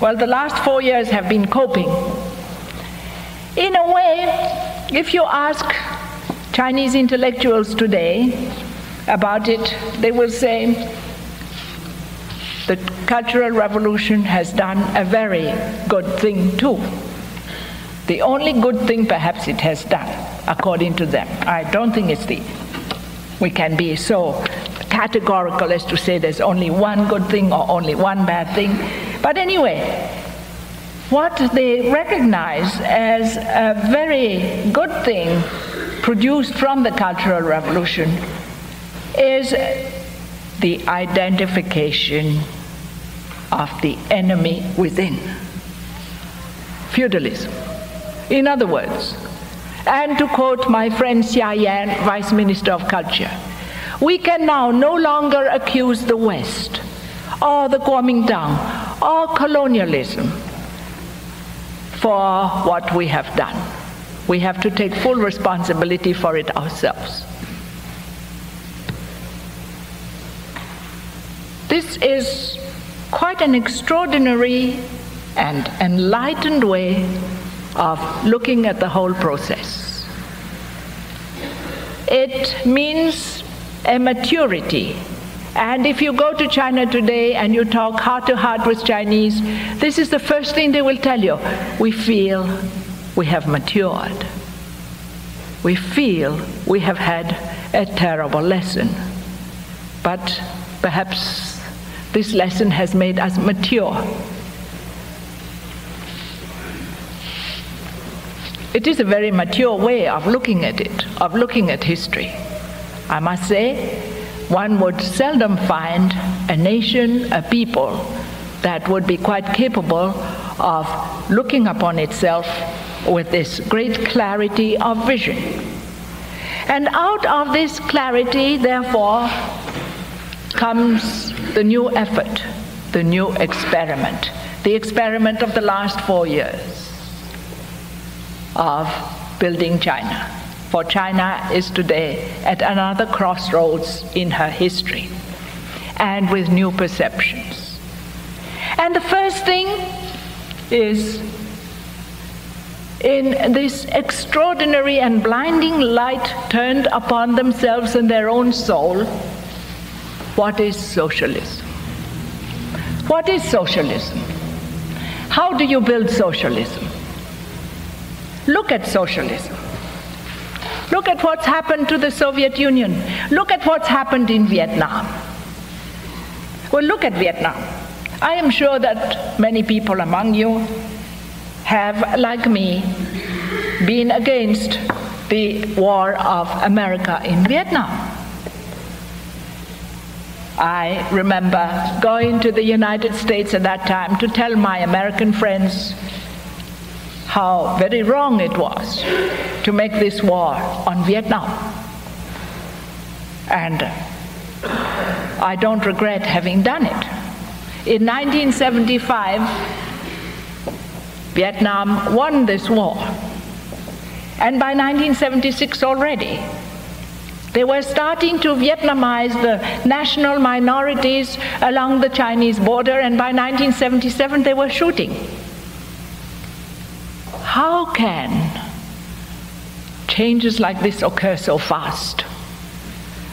Well, the last 4 years have been coping. In a way, if you ask Chinese intellectuals today about it, they will say the Cultural Revolution has done a very good thing too. The only good thing perhaps it has done, according to them. I don't think we can be so categorical as to say there's only one good thing or only one bad thing. But anyway, what they recognize as a very good thing produced from the Cultural Revolution is the identification of the enemy within. Feudalism. In other words, and to quote my friend Suyin, Vice Minister of Culture, we can now no longer accuse the West or the Kuomintang or colonialism for what we have done. We have to take full responsibility for it ourselves. This is quite an extraordinary and enlightened way of looking at the whole process. It means a maturity. And if you go to China today and you talk heart to heart with Chinese, this is the first thing they will tell you. We feel we have matured. We feel we have had a terrible lesson. But perhaps this lesson has made us mature. It is a very mature way of looking at it, of looking at history. I must say, one would seldom find a nation, a people, that would be quite capable of looking upon itself with this great clarity of vision. And out of this clarity, therefore, comes the new effort, the new experiment, the experiment of the last 4 years of building China. For China is today at another crossroads in her history, and with new perceptions. And the first thing is, in this extraordinary and blinding light turned upon themselves and their own soul, what is socialism? What is socialism? How do you build socialism? Look at socialism. Look at what's happened to the Soviet Union. Look at what's happened in Vietnam. Well, look at Vietnam. I am sure that many people among you have, like me, been against the war of America in Vietnam. I remember going to the United States at that time to tell my American friends how very wrong it was to make this war on Vietnam. And I don't regret having done it. In 1975, Vietnam won this war. And by 1976 already, they were starting to Vietnamize the national minorities along the Chinese border, and by 1977 they were shooting. How can changes like this occur so fast?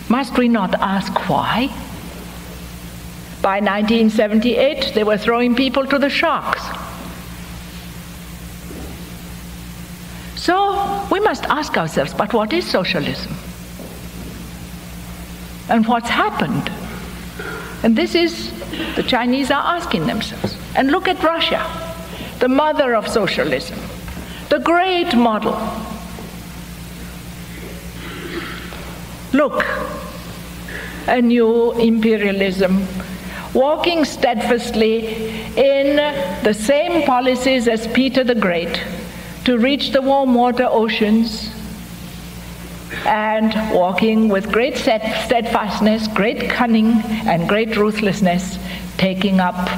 Must we not ask why? By 1978, they were throwing people to the sharks. So we must ask ourselves, but what is socialism? And what's happened? And this is, the Chinese are asking themselves. And look at Russia, the mother of socialism, the great model. Look, a new imperialism walking steadfastly in the same policies as Peter the Great to reach the warm water oceans, and walking with great steadfastness, great cunning, and great ruthlessness, taking up,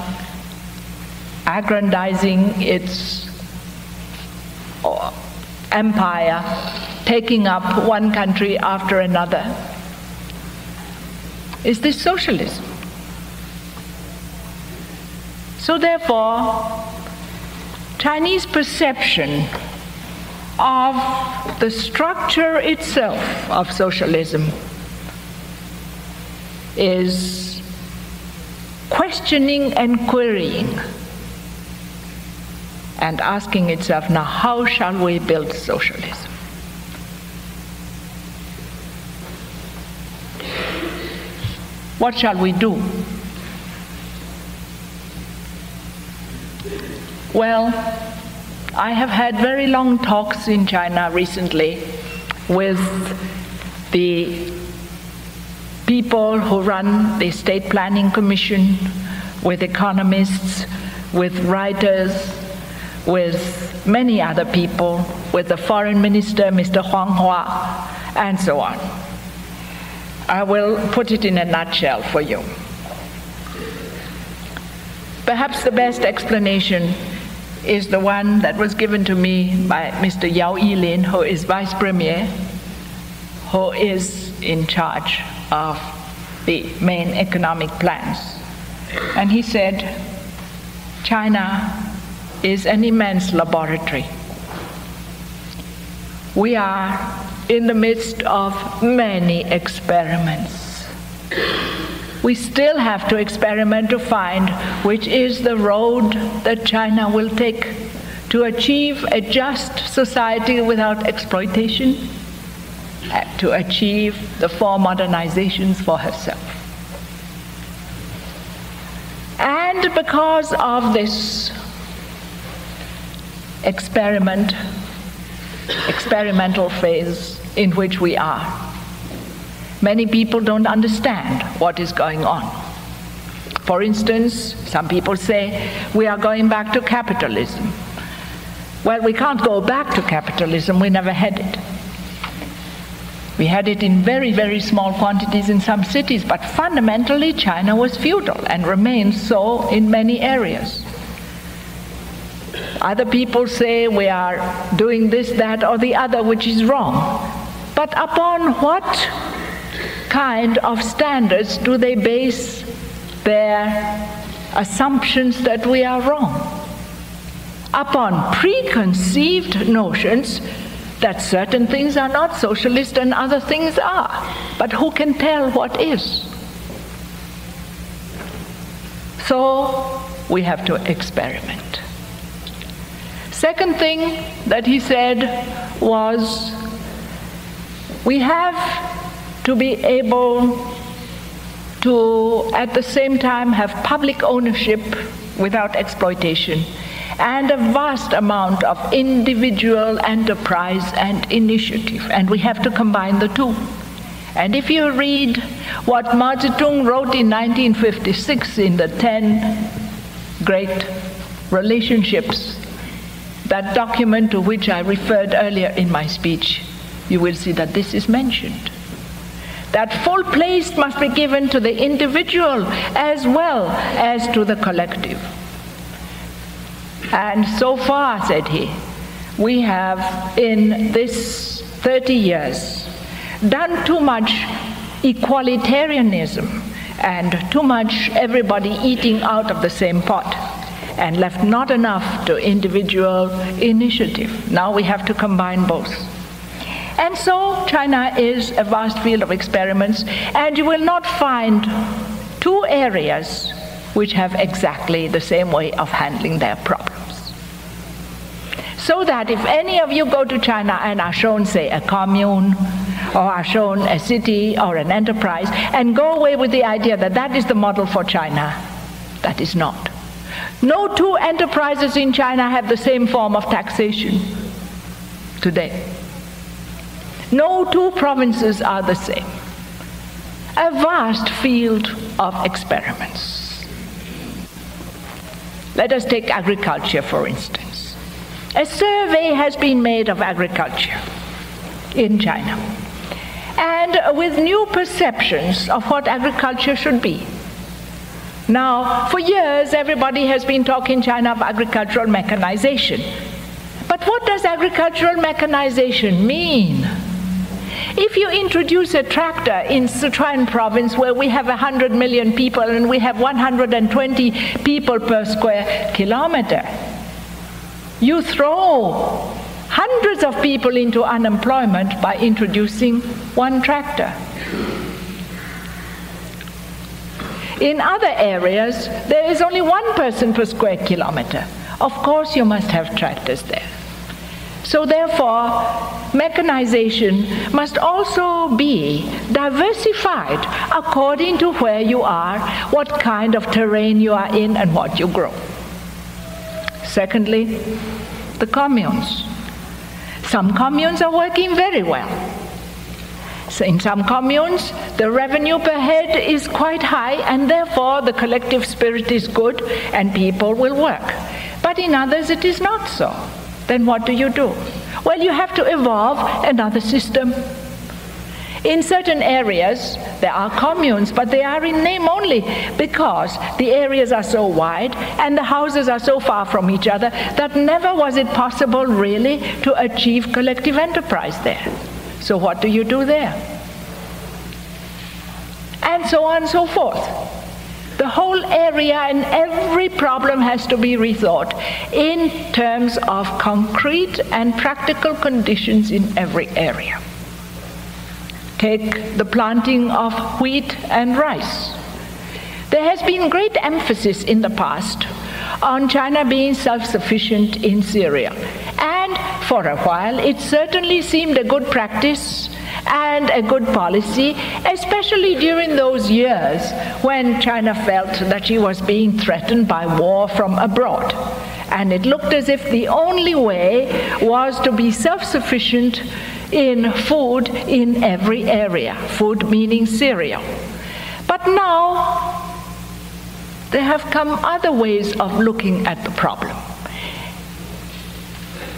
aggrandizing its empire, taking up one country after another. Is this socialism? So therefore, Chinese perception of the structure itself of socialism is questioning and querying and asking itself, now how shall we build socialism? What shall we do? Well, I have had very long talks in China recently with the people who run the State Planning Commission, with economists, with writers, with many other people, with the Foreign Minister, Mr. Huang Hua, and so on. I will put it in a nutshell for you. Perhaps the best explanation is the one that was given to me by Mr. Yao Yilin, who is Vice Premier, who is in charge of the main economic plans. And he said, China is an immense laboratory. We are in the midst of many experiments. We still have to experiment to find which is the road that China will take to achieve a just society without exploitation, to achieve the four modernizations for herself. And because of this experimental phase in which we are, many people don't understand what is going on. For instance, some people say we are going back to capitalism. Well, we can't go back to capitalism, we never had it. We had it in very, very small quantities in some cities, but fundamentally China was feudal and remains so in many areas. Other people say we are doing this, that, or the other, which is wrong. But upon what kind of standards do they base their assumptions that we are wrong? Upon preconceived notions that certain things are not socialist and other things are. But who can tell what is? So we have to experiment. Second thing that he said was, we have to be able to, at the same time, have public ownership without exploitation, and a vast amount of individual enterprise and initiative, and we have to combine the two. And if you read what Mao Zedong wrote in 1956 in the 10 Great Relationships, that document to which I referred earlier in my speech, you will see that this is mentioned. That full place must be given to the individual as well as to the collective. And so far, said he, we have in this 30 years done too much equalitarianism and too much everybody eating out of the same pot, and left not enough to individual initiative. Now we have to combine both. And so China is a vast field of experiments, and you will not find two areas which have exactly the same way of handling their problems. So that if any of you go to China and are shown, say, a commune, or are shown a city or an enterprise, and go away with the idea that that is the model for China, that is not. No two enterprises in China have the same form of taxation today. No two provinces are the same. A vast field of experiments. Let us take agriculture, for instance. A survey has been made of agriculture in China, and with new perceptions of what agriculture should be. Now, for years, everybody has been talking in China of agricultural mechanization. But what does agricultural mechanization mean? If you introduce a tractor in Sichuan province where we have 100 million people and we have 120 people per square kilometer, you throw hundreds of people into unemployment by introducing one tractor. In other areas, there is only one person per square kilometer. Of course, you must have tractors there. So therefore, mechanization must also be diversified according to where you are, what kind of terrain you are in, and what you grow. Secondly, the communes. Some communes are working very well. So in some communes, the revenue per head is quite high, and therefore the collective spirit is good and people will work. But in others, it is not so. Then what do? Well, you have to evolve another system. In certain areas, there are communes, but they are in name only because the areas are so wide and the houses are so far from each other that never was it possible really to achieve collective enterprise there. So what do you do there? And so on and so forth. The whole area and every problem has to be rethought in terms of concrete and practical conditions in every area. Take the planting of wheat and rice. There has been great emphasis in the past on China being self-sufficient in cereal. And for a while, it certainly seemed a good practice and a good policy, especially during those years when China felt that she was being threatened by war from abroad. And it looked as if the only way was to be self-sufficient in food in every area, food meaning cereal. But now, there have come other ways of looking at the problem.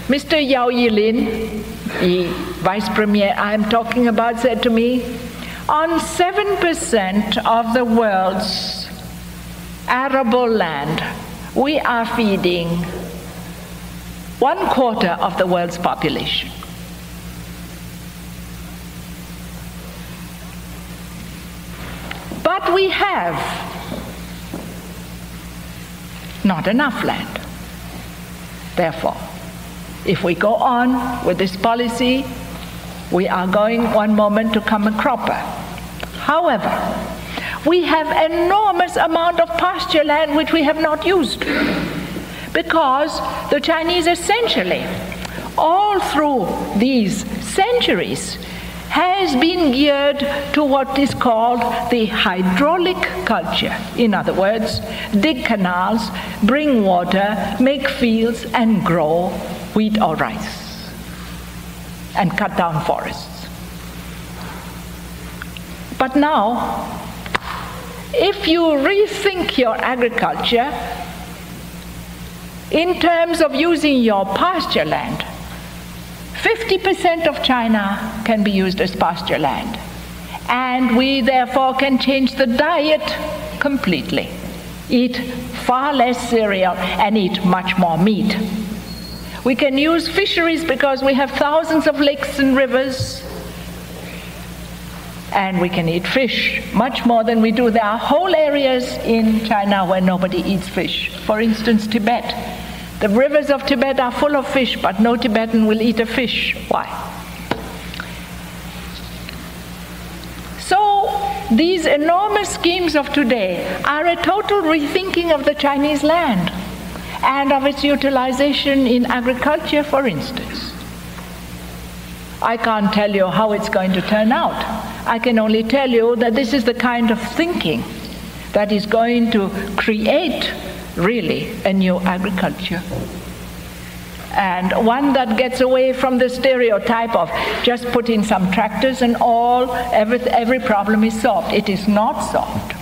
Mr. Yao Yilin, the Vice Premier I am talking about, said to me, on 7% of the world's arable land, we are feeding 1/4 of the world's population. But we have not enough land. Therefore, if we go on with this policy, we are going one moment to become a cropper. However, we have enormous amount of pasture land which we have not used, because the Chinese essentially, all through these centuries, has been geared to what is called the hydraulic culture. In other words, dig canals, bring water, make fields, and grow wheat or rice, and cut down forests. But now, if you rethink your agriculture in terms of using your pasture land, 50% of China can be used as pasture land. And we therefore can change the diet completely. Eat far less cereal and eat much more meat. We can use fisheries because we have thousands of lakes and rivers. And we can eat fish much more than we do. There are whole areas in China where nobody eats fish. For instance, Tibet. The rivers of Tibet are full of fish, but no Tibetan will eat a fish. Why? So these enormous schemes of today are a total rethinking of the Chinese land and of its utilization in agriculture, for instance. I can't tell you how it's going to turn out. I can only tell you that this is the kind of thinking that is going to create really a new agriculture, and one that gets away from the stereotype of just put in some tractors and every problem is solved. It is not solved.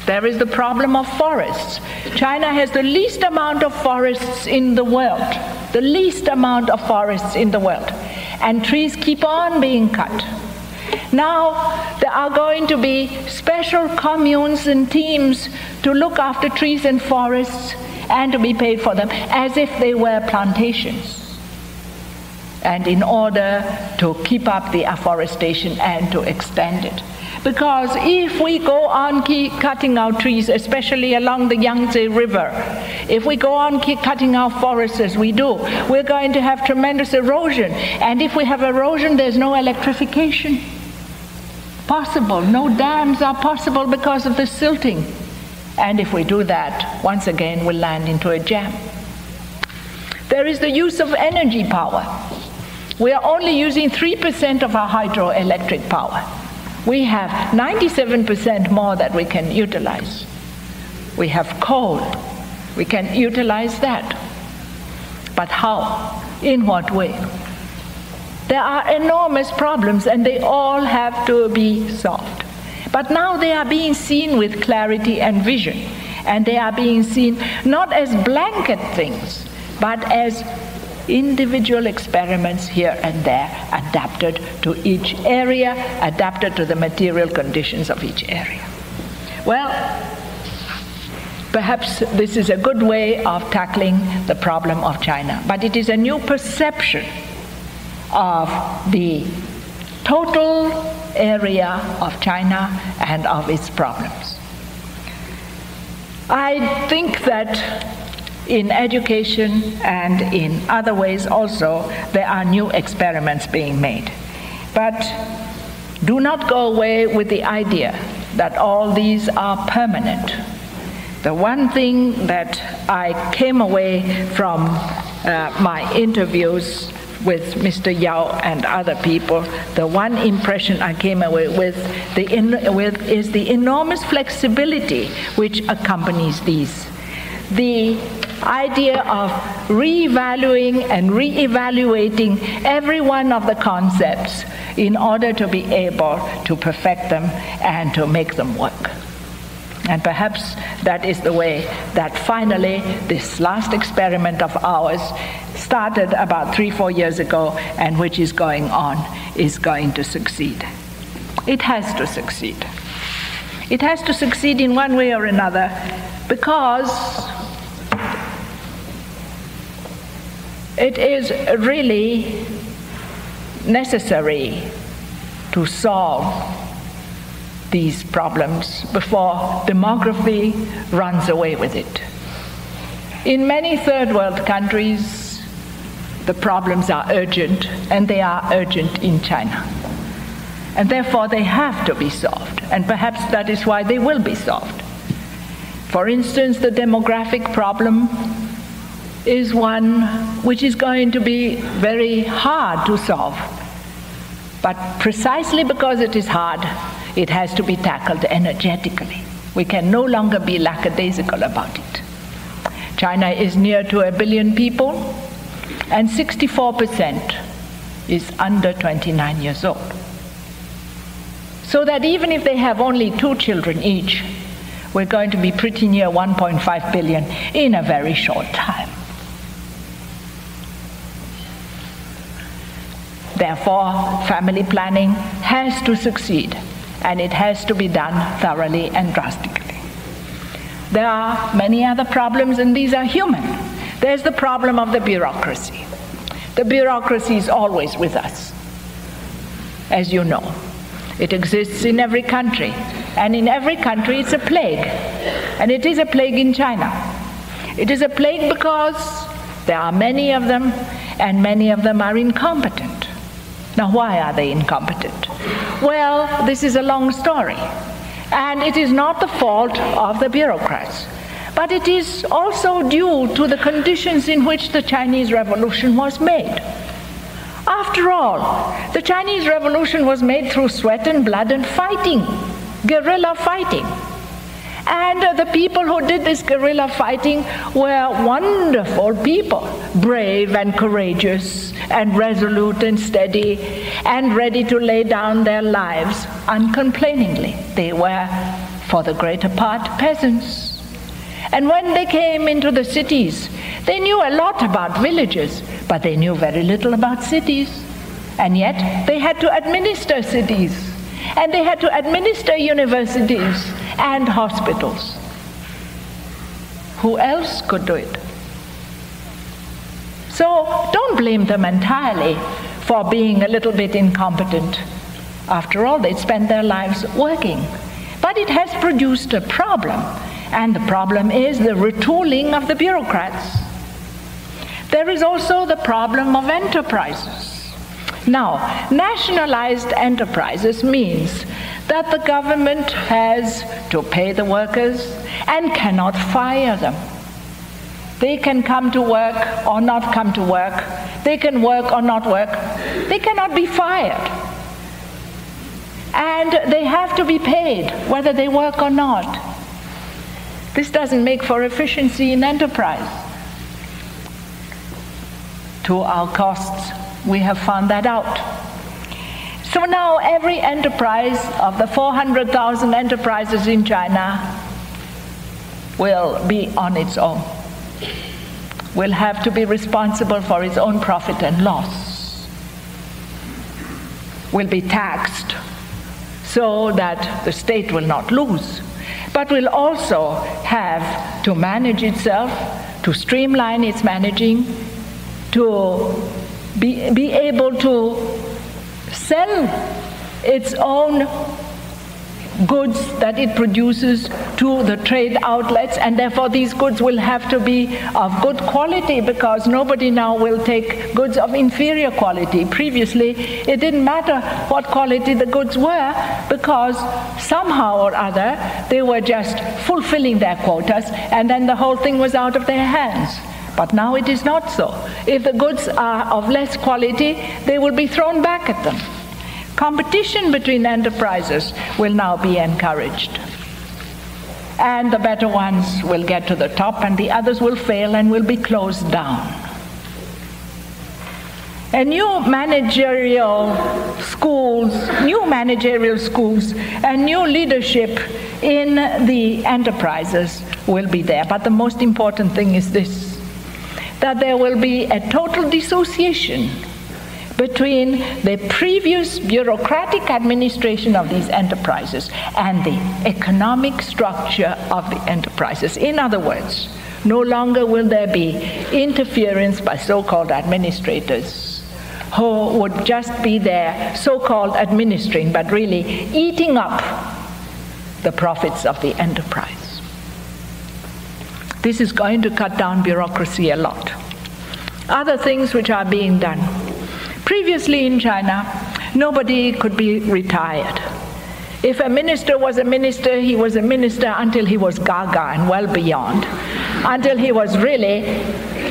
There is the problem of forests. China has the least amount of forests in the world, the least amount of forests in the world, and trees keep on being cut. Now there are going to be special communes and teams to look after trees and forests and to be paid for them as if they were plantations. and in order to keep up the afforestation and to extend it. Because if we go on keep cutting our trees, especially along the Yangtze River, if we go on keep cutting our forests as we do, we're going to have tremendous erosion. And if we have erosion, there's no electrification possible. No dams are possible because of the silting. And if we do that, once again, we'll land into a jam. There is the use of energy power. We are only using 3% of our hydroelectric power. We have 97% more that we can utilize. We have coal. We can utilize that. But how? In what way? There are enormous problems, and they all have to be solved. But now they are being seen with clarity and vision, and they are being seen not as blanket things, but as individual experiments here and there, adapted to each area, adapted to the material conditions of each area. Well, perhaps this is a good way of tackling the problem of China, but it is a new perception of the total area of China and of its problems. I think that in education and in other ways also, there are new experiments being made. But do not go away with the idea that all these are permanent. The one thing that I came away from my interviews with Mr. Yao and other people, the one impression I came away with is the enormous flexibility which accompanies these. The idea of revaluing and re-evaluating every one of the concepts in order to be able to perfect them and to make them work. And perhaps that is the way that finally this last experiment of ours started about 3-4 years ago, and which is going on, is going to succeed. It has to succeed. It has to succeed in one way or another, because it is really necessary to solve these problems before demography runs away with it. In many third world countries, the problems are urgent, and they are urgent in China. And therefore they have to be solved, and perhaps that is why they will be solved. For instance, the demographic problem is one which is going to be very hard to solve. But precisely because it is hard, it has to be tackled energetically. We can no longer be lackadaisical about it. China is near to 1 billion people, and 64% is under 29 years old. So that even if they have only 2 children each, we're going to be pretty near 1.5 billion in a very short time. Therefore, family planning has to succeed, and it has to be done thoroughly and drastically. There are many other problems, and these are human. There's the problem of the bureaucracy. The bureaucracy is always with us, as you know. It exists in every country, and in every country it's a plague. And it is a plague in China. It is a plague because there are many of them, and many of them are incompetent. Now, why are they incompetent? Well, this is a long story, and it is not the fault of the bureaucrats, but it is also due to the conditions in which the Chinese Revolution was made. After all, the Chinese Revolution was made through sweat and blood and fighting, guerrilla fighting. And the people who did this guerrilla fighting were wonderful people, brave and courageous and resolute and steady and ready to lay down their lives uncomplainingly. They were, for the greater part, peasants. And when they came into the cities, they knew a lot about villages, but they knew very little about cities. And yet they had to administer cities, and they had to administer universities and hospitals. Who else could do it? So don't blame them entirely for being a little bit incompetent. After all, they spent their lives working. But it has produced a problem, and the problem is the retooling of the bureaucrats. There is also the problem of enterprises. Now, nationalized enterprises means that the government has to pay the workers and cannot fire them. They can come to work or not come to work. They can work or not work. They cannot be fired. And they have to be paid whether they work or not. This doesn't make for efficiency in enterprise. To our costs, we have found that out. So now every enterprise of the 400,000 enterprises in China will be on its own, will have to be responsible for its own profit and loss, will be taxed so that the state will not lose, but will also have to manage itself, to streamline its managing, to be able to sell its own goods that it produces to the trade outlets, and therefore these goods will have to be of good quality, because nobody now will take goods of inferior quality. Previously, it didn't matter what quality the goods were, because somehow or other they were just fulfilling their quotas, and then the whole thing was out of their hands. But now it is not so. If the goods are of less quality, they will be thrown back at them. Competition between enterprises will now be encouraged. And the better ones will get to the top, and the others will fail and will be closed down. And new managerial schools and new leadership in the enterprises will be there. But the most important thing is this, that there will be a total dissociation between the previous bureaucratic administration of these enterprises and the economic structure of the enterprises. In other words, no longer will there be interference by so-called administrators who would just be there so-called administering, but really eating up the profits of the enterprise. This is going to cut down bureaucracy a lot. Other things which are being done. Previously in China, nobody could be retired. If a minister was a minister, he was a minister until he was gaga and well beyond, until he was really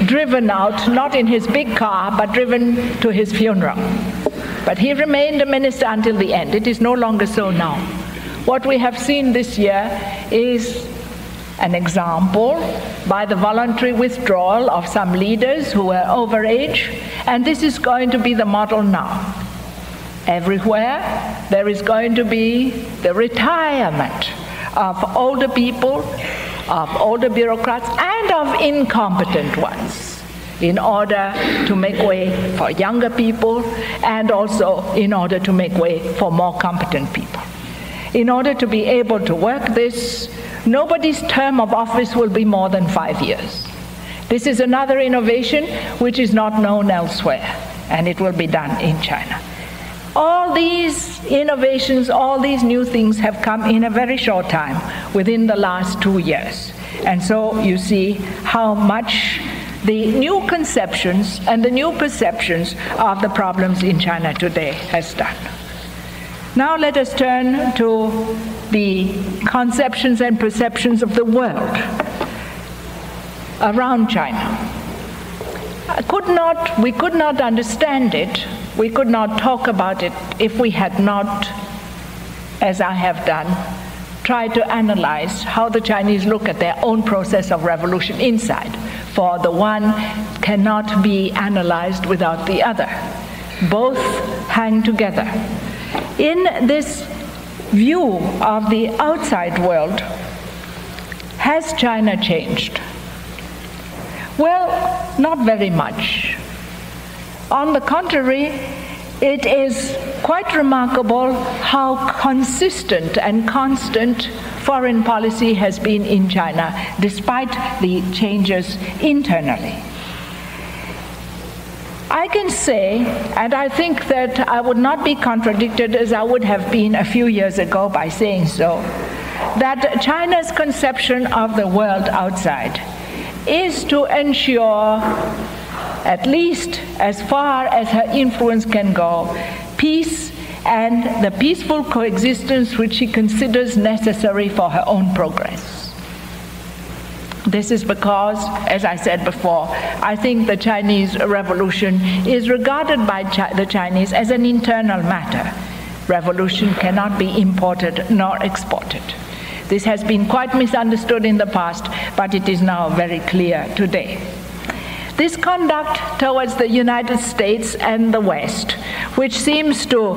driven out, not in his big car, but driven to his funeral. But he remained a minister until the end. It is no longer so now. What we have seen this year is an example by the voluntary withdrawal of some leaders who were over age, and this is going to be the model now. Everywhere there is going to be the retirement of older people, of older bureaucrats, and of incompetent ones, in order to make way for younger people, and also in order to make way for more competent people. In order to be able to work this, nobody's term of office will be more than 5 years. This is another innovation which is not known elsewhere, and it will be done in China. All these innovations, all these new things have come in a very short time, within the last 2 years. And so you see how much the new conceptions and the new perceptions of the problems in China today has done. Now let us turn to the conceptions and perceptions of the world around China. We could not understand it, we could not talk about it if we had not, as I have done, tried to analyze how the Chinese look at their own process of revolution inside. For the one cannot be analyzed without the other. Both hang together. In this view of the outside world, has China changed? Well, not very much. On the contrary, it is quite remarkable how consistent and constant foreign policy has been in China, despite the changes internally. I can say, and I think that I would not be contradicted as I would have been a few years ago by saying so, that China's conception of the world outside is to ensure, at least as far as her influence can go, peace and the peaceful coexistence which she considers necessary for her own progress. This is because, as I said before, I think the Chinese Revolution is regarded by the Chinese as an internal matter. Revolution cannot be imported nor exported. This has been quite misunderstood in the past, but it is now very clear today. This conduct towards the United States and the West, which seems to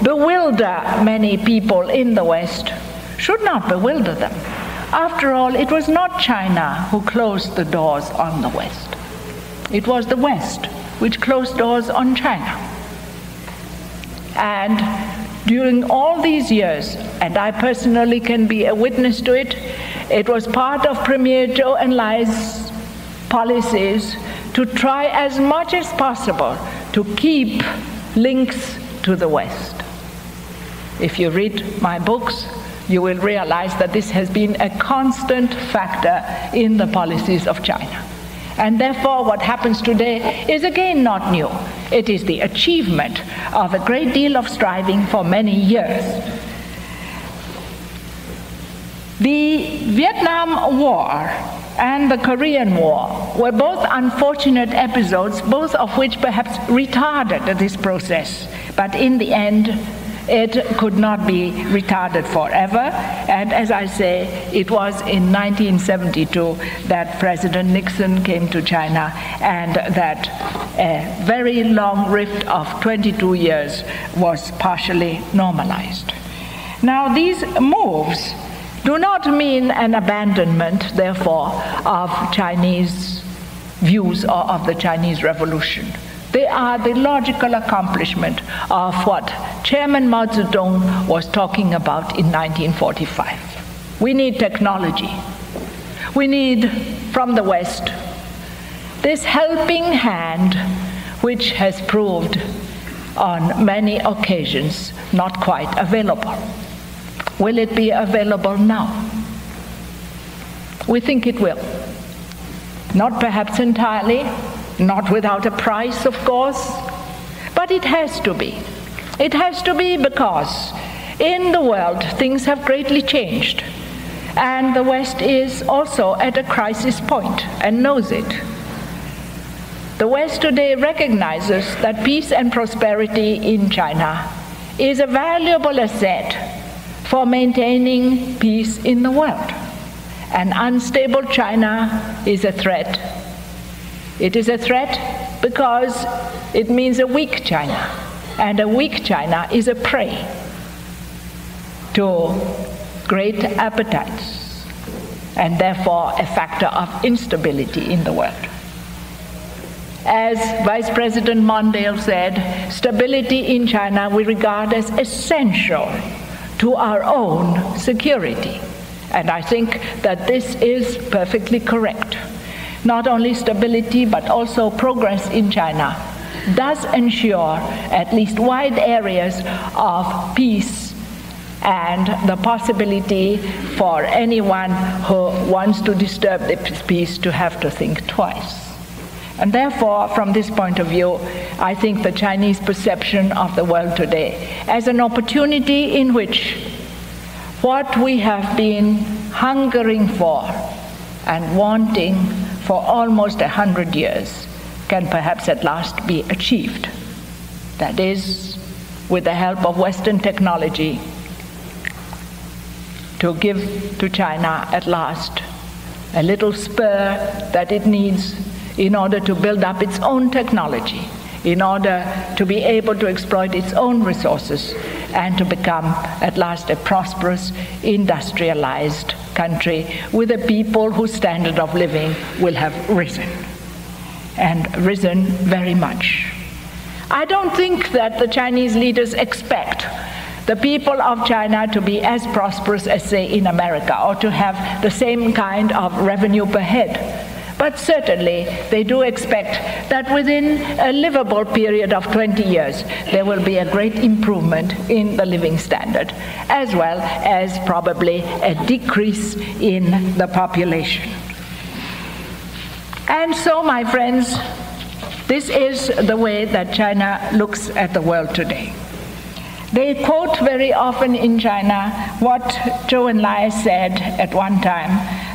bewilder many people in the West, should not bewilder them. After all, it was not China who closed the doors on the West. It was the West which closed doors on China. And during all these years, and I personally can be a witness to it, it was part of Premier Zhou Enlai's policies to try as much as possible to keep links to the West. If you read my books, you will realize that this has been a constant factor in the policies of China. And therefore, what happens today is again not new. It is the achievement of a great deal of striving for many years. The Vietnam War and the Korean War were both unfortunate episodes, both of which perhaps retarded this process. But in the end, it could not be retarded forever, and as I say, it was in 1972 that President Nixon came to China, and that a very long rift of 22 years was partially normalized. Now, these moves do not mean an abandonment, therefore, of Chinese views or of the Chinese Revolution. They are the logical accomplishment of what Chairman Mao Zedong was talking about in 1945. We need technology. We need, from the West, this helping hand which has proved on many occasions not quite available. Will it be available now? We think it will. Not perhaps entirely, not without a price, of course, but it has to be. It has to be because in the world things have greatly changed, and the West is also at a crisis point and knows it. The West today recognizes that peace and prosperity in China is a valuable asset for maintaining peace in the world. An unstable China is a threat. It is a threat because it means a weak China, and a weak China is a prey to great appetites, and therefore a factor of instability in the world. As Vice President Mondale said, stability in China we regard as essential to our own security. And I think that this is perfectly correct. Not only stability, but also progress in China does ensure at least wide areas of peace and the possibility for anyone who wants to disturb this peace to have to think twice. And therefore, from this point of view, I think the Chinese perception of the world today as an opportunity in which what we have been hungering for and wanting for almost 100 years can perhaps at last be achieved. That is, with the help of Western technology, to give to China at last a little spur that it needs in order to build up its own technology, in order to be able to exploit its own resources and to become at last a prosperous, industrialized country with a people whose standard of living will have risen, and risen very much. I don't think that the Chinese leaders expect the people of China to be as prosperous as, say, in America, or to have the same kind of revenue per head. But certainly they do expect that within a livable period of 20 years there will be a great improvement in the living standard, as well as probably a decrease in the population. And so, my friends, this is the way that China looks at the world today. They quote very often in China what Zhou Enlai said at one time,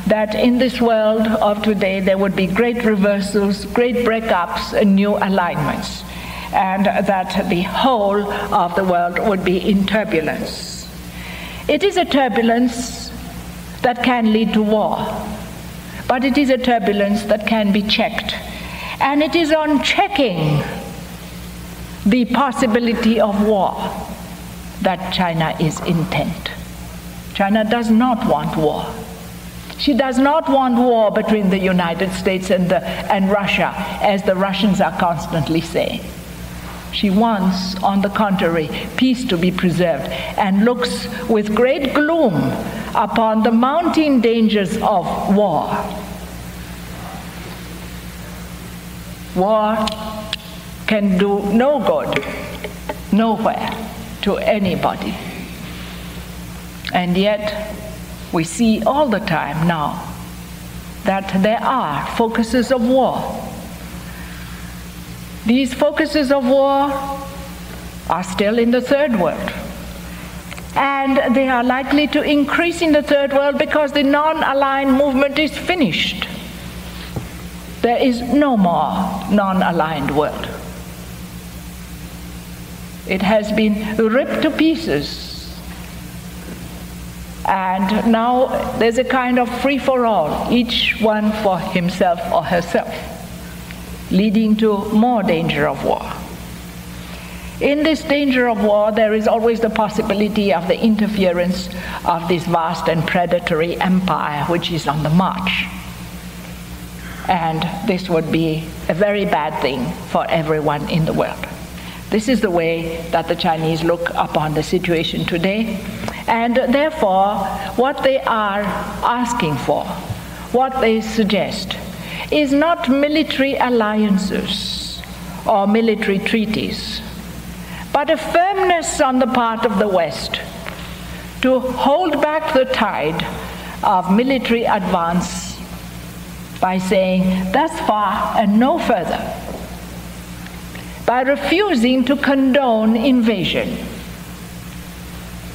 that in this world of today there would be great reversals, great breakups, and new alignments, and that the whole of the world would be in turbulence. It is a turbulence that can lead to war, but it is a turbulence that can be checked. And it is on checking the possibility of war that China is intent. China does not want war. She does not want war between the United States and Russia, as the Russians are constantly saying. She wants, on the contrary, peace to be preserved, and looks with great gloom upon the mounting dangers of war. War can do no good, nowhere, to anybody. And yet, we see all the time now that there are focuses of war. These focuses of war are still in the third world. And they are likely to increase in the third world because the non-aligned movement is finished. There is no more non-aligned world. It has been ripped to pieces. And now there's a kind of free-for-all, each one for himself or herself, leading to more danger of war. In this danger of war, there is always the possibility of the interference of this vast and predatory empire which is on the march. And this would be a very bad thing for everyone in the world. This is the way that the Chinese look upon the situation today. And therefore, what they are asking for, what they suggest, is not military alliances or military treaties, but a firmness on the part of the West to hold back the tide of military advance by saying, thus far and no further, by refusing to condone invasion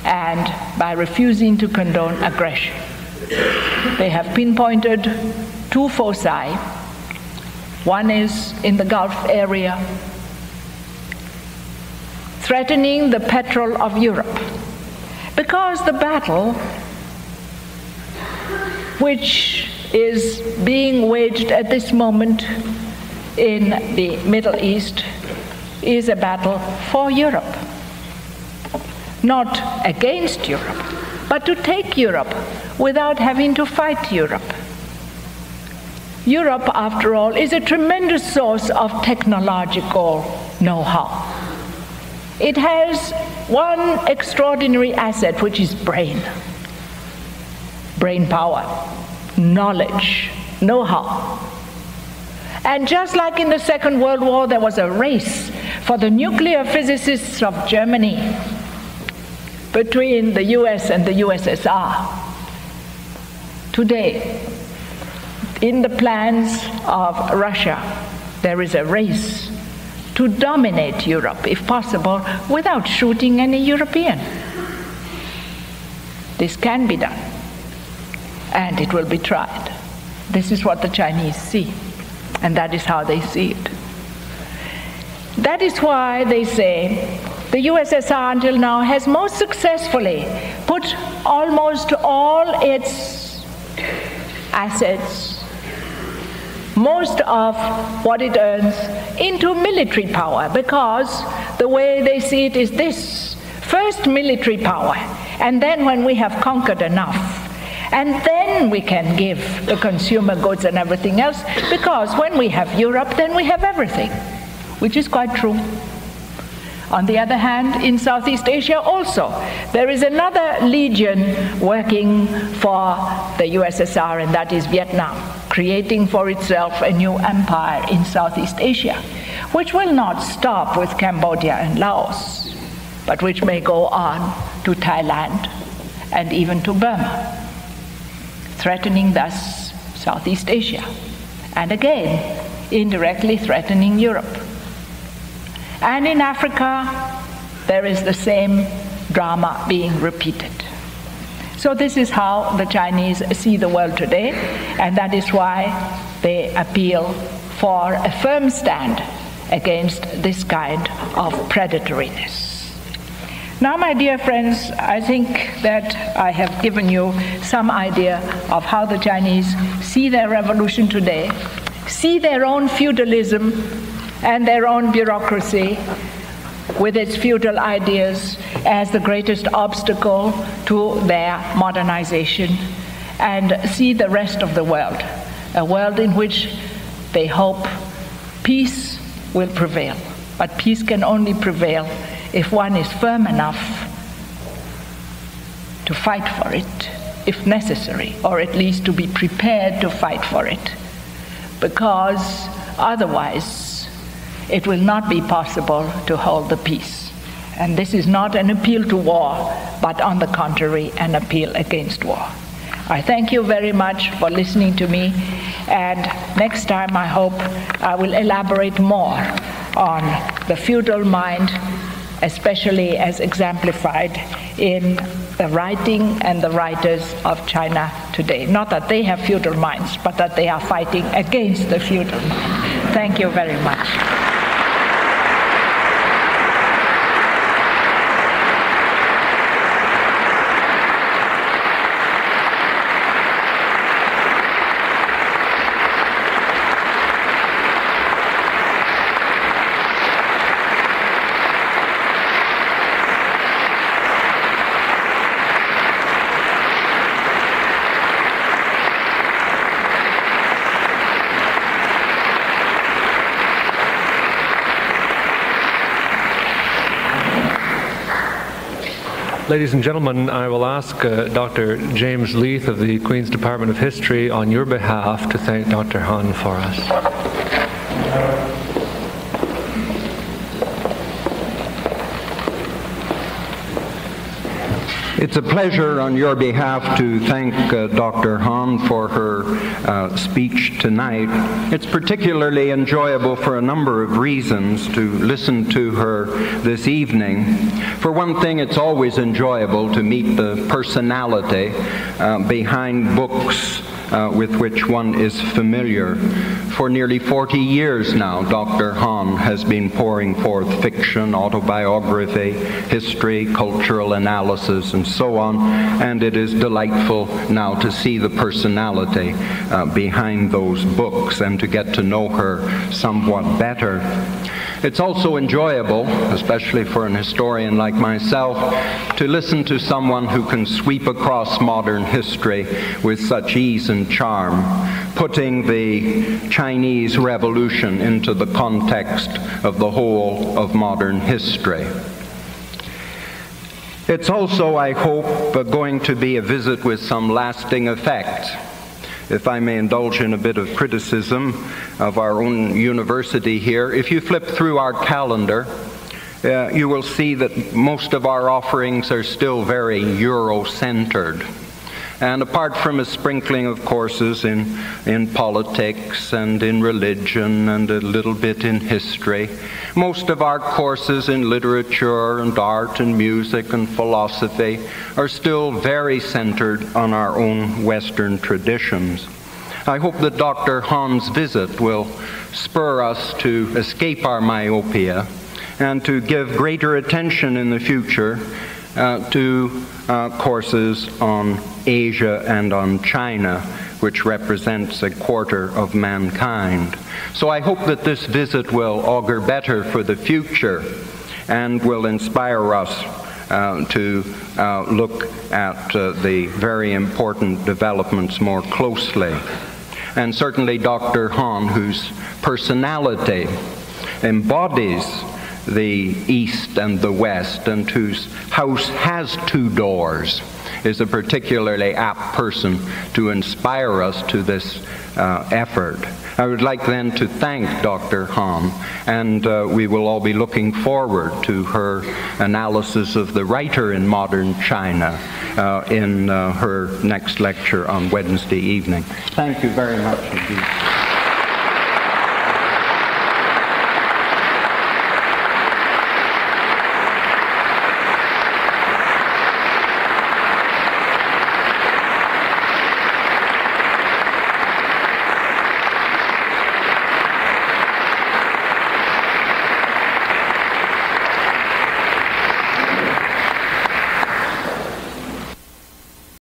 and by refusing to condone aggression. They have pinpointed two foci. One is in the Gulf area, threatening the petrol of Europe, because the battle which is being waged at this moment in the Middle East is a battle for Europe. Not against Europe, but to take Europe without having to fight Europe. Europe, after all, is a tremendous source of technological know-how. It has one extraordinary asset, which is brain power, knowledge, know-how. And just like in the Second World War, there was a race for the nuclear physicists of Germany between the US and the USSR. Today, in the plans of Russia, there is a race to dominate Europe, if possible, without shooting any European. This can be done, and it will be tried. This is what the Chinese see, and that is how they see it. That is why they say the USSR until now has most successfully put almost all its assets, most of what it earns, into military power, because the way they see it is this: first military power, and then when we have conquered enough, and then we can give the consumer goods and everything else, because when we have Europe, then we have everything, which is quite true. On the other hand, in Southeast Asia also, there is another legion working for the USSR, and that is Vietnam, creating for itself a new empire in Southeast Asia, which will not stop with Cambodia and Laos, but which may go on to Thailand and even to Burma, threatening thus Southeast Asia, and again, indirectly threatening Europe. And in Africa, there is the same drama being repeated. So this is how the Chinese see the world today, and that is why they appeal for a firm stand against this kind of predatoriness. Now, my dear friends, I think that I have given you some idea of how the Chinese see their revolution today, see their own feudalism and their own bureaucracy with its feudal ideas as the greatest obstacle to their modernization, and see the rest of the world, a world in which they hope peace will prevail. But peace can only prevail if one is firm enough to fight for it, if necessary, or at least to be prepared to fight for it, because otherwise it will not be possible to hold the peace. And this is not an appeal to war, but on the contrary, an appeal against war. I thank you very much for listening to me, and next time I hope I will elaborate more on the feudal mind, especially as exemplified in the writing and the writers of China today. Not that they have feudal minds, but that they are fighting against the feudal mind. Thank you very much. Ladies and gentlemen, I will ask Dr. James Leith of the Queen's Department of History on your behalf to thank Dr. Han for us. It's a pleasure on your behalf to thank Dr. Han for her speech tonight. It's particularly enjoyable for a number of reasons to listen to her this evening. For one thing, it's always enjoyable to meet the personality behind books with which one is familiar. For nearly 40 years now, Dr. Han has been pouring forth fiction, autobiography, history, cultural analysis, and so on, and it is delightful now to see the personality behind those books and to get to know her somewhat better. It's also enjoyable, especially for an historian like myself, to listen to someone who can sweep across modern history with such ease and charm, putting the Chinese Revolution into the context of the whole of modern history. It's also, I hope, going to be a visit with some lasting effect. If I may indulge in a bit of criticism of our own university here, if you flip through our calendar, you will see that most of our offerings are still very Euro-centered. And apart from a sprinkling of courses in politics and in religion and a little bit in history, most of our courses in literature and art and music and philosophy are still very centered on our own Western traditions. I hope that Dr. Han's visit will spur us to escape our myopia and to give greater attention in the future to courses on Asia and on China, which represents a quarter of mankind. So I hope that this visit will augur better for the future and will inspire us to look at the very important developments more closely. And certainly Dr. Han, whose personality embodies the East and the West, and whose house has two doors, is a particularly apt person to inspire us to this effort. I would like then to thank Dr. Han, and we will all be looking forward to her analysis of the writer in modern China in her next lecture on Wednesday evening. Thank you very much indeed.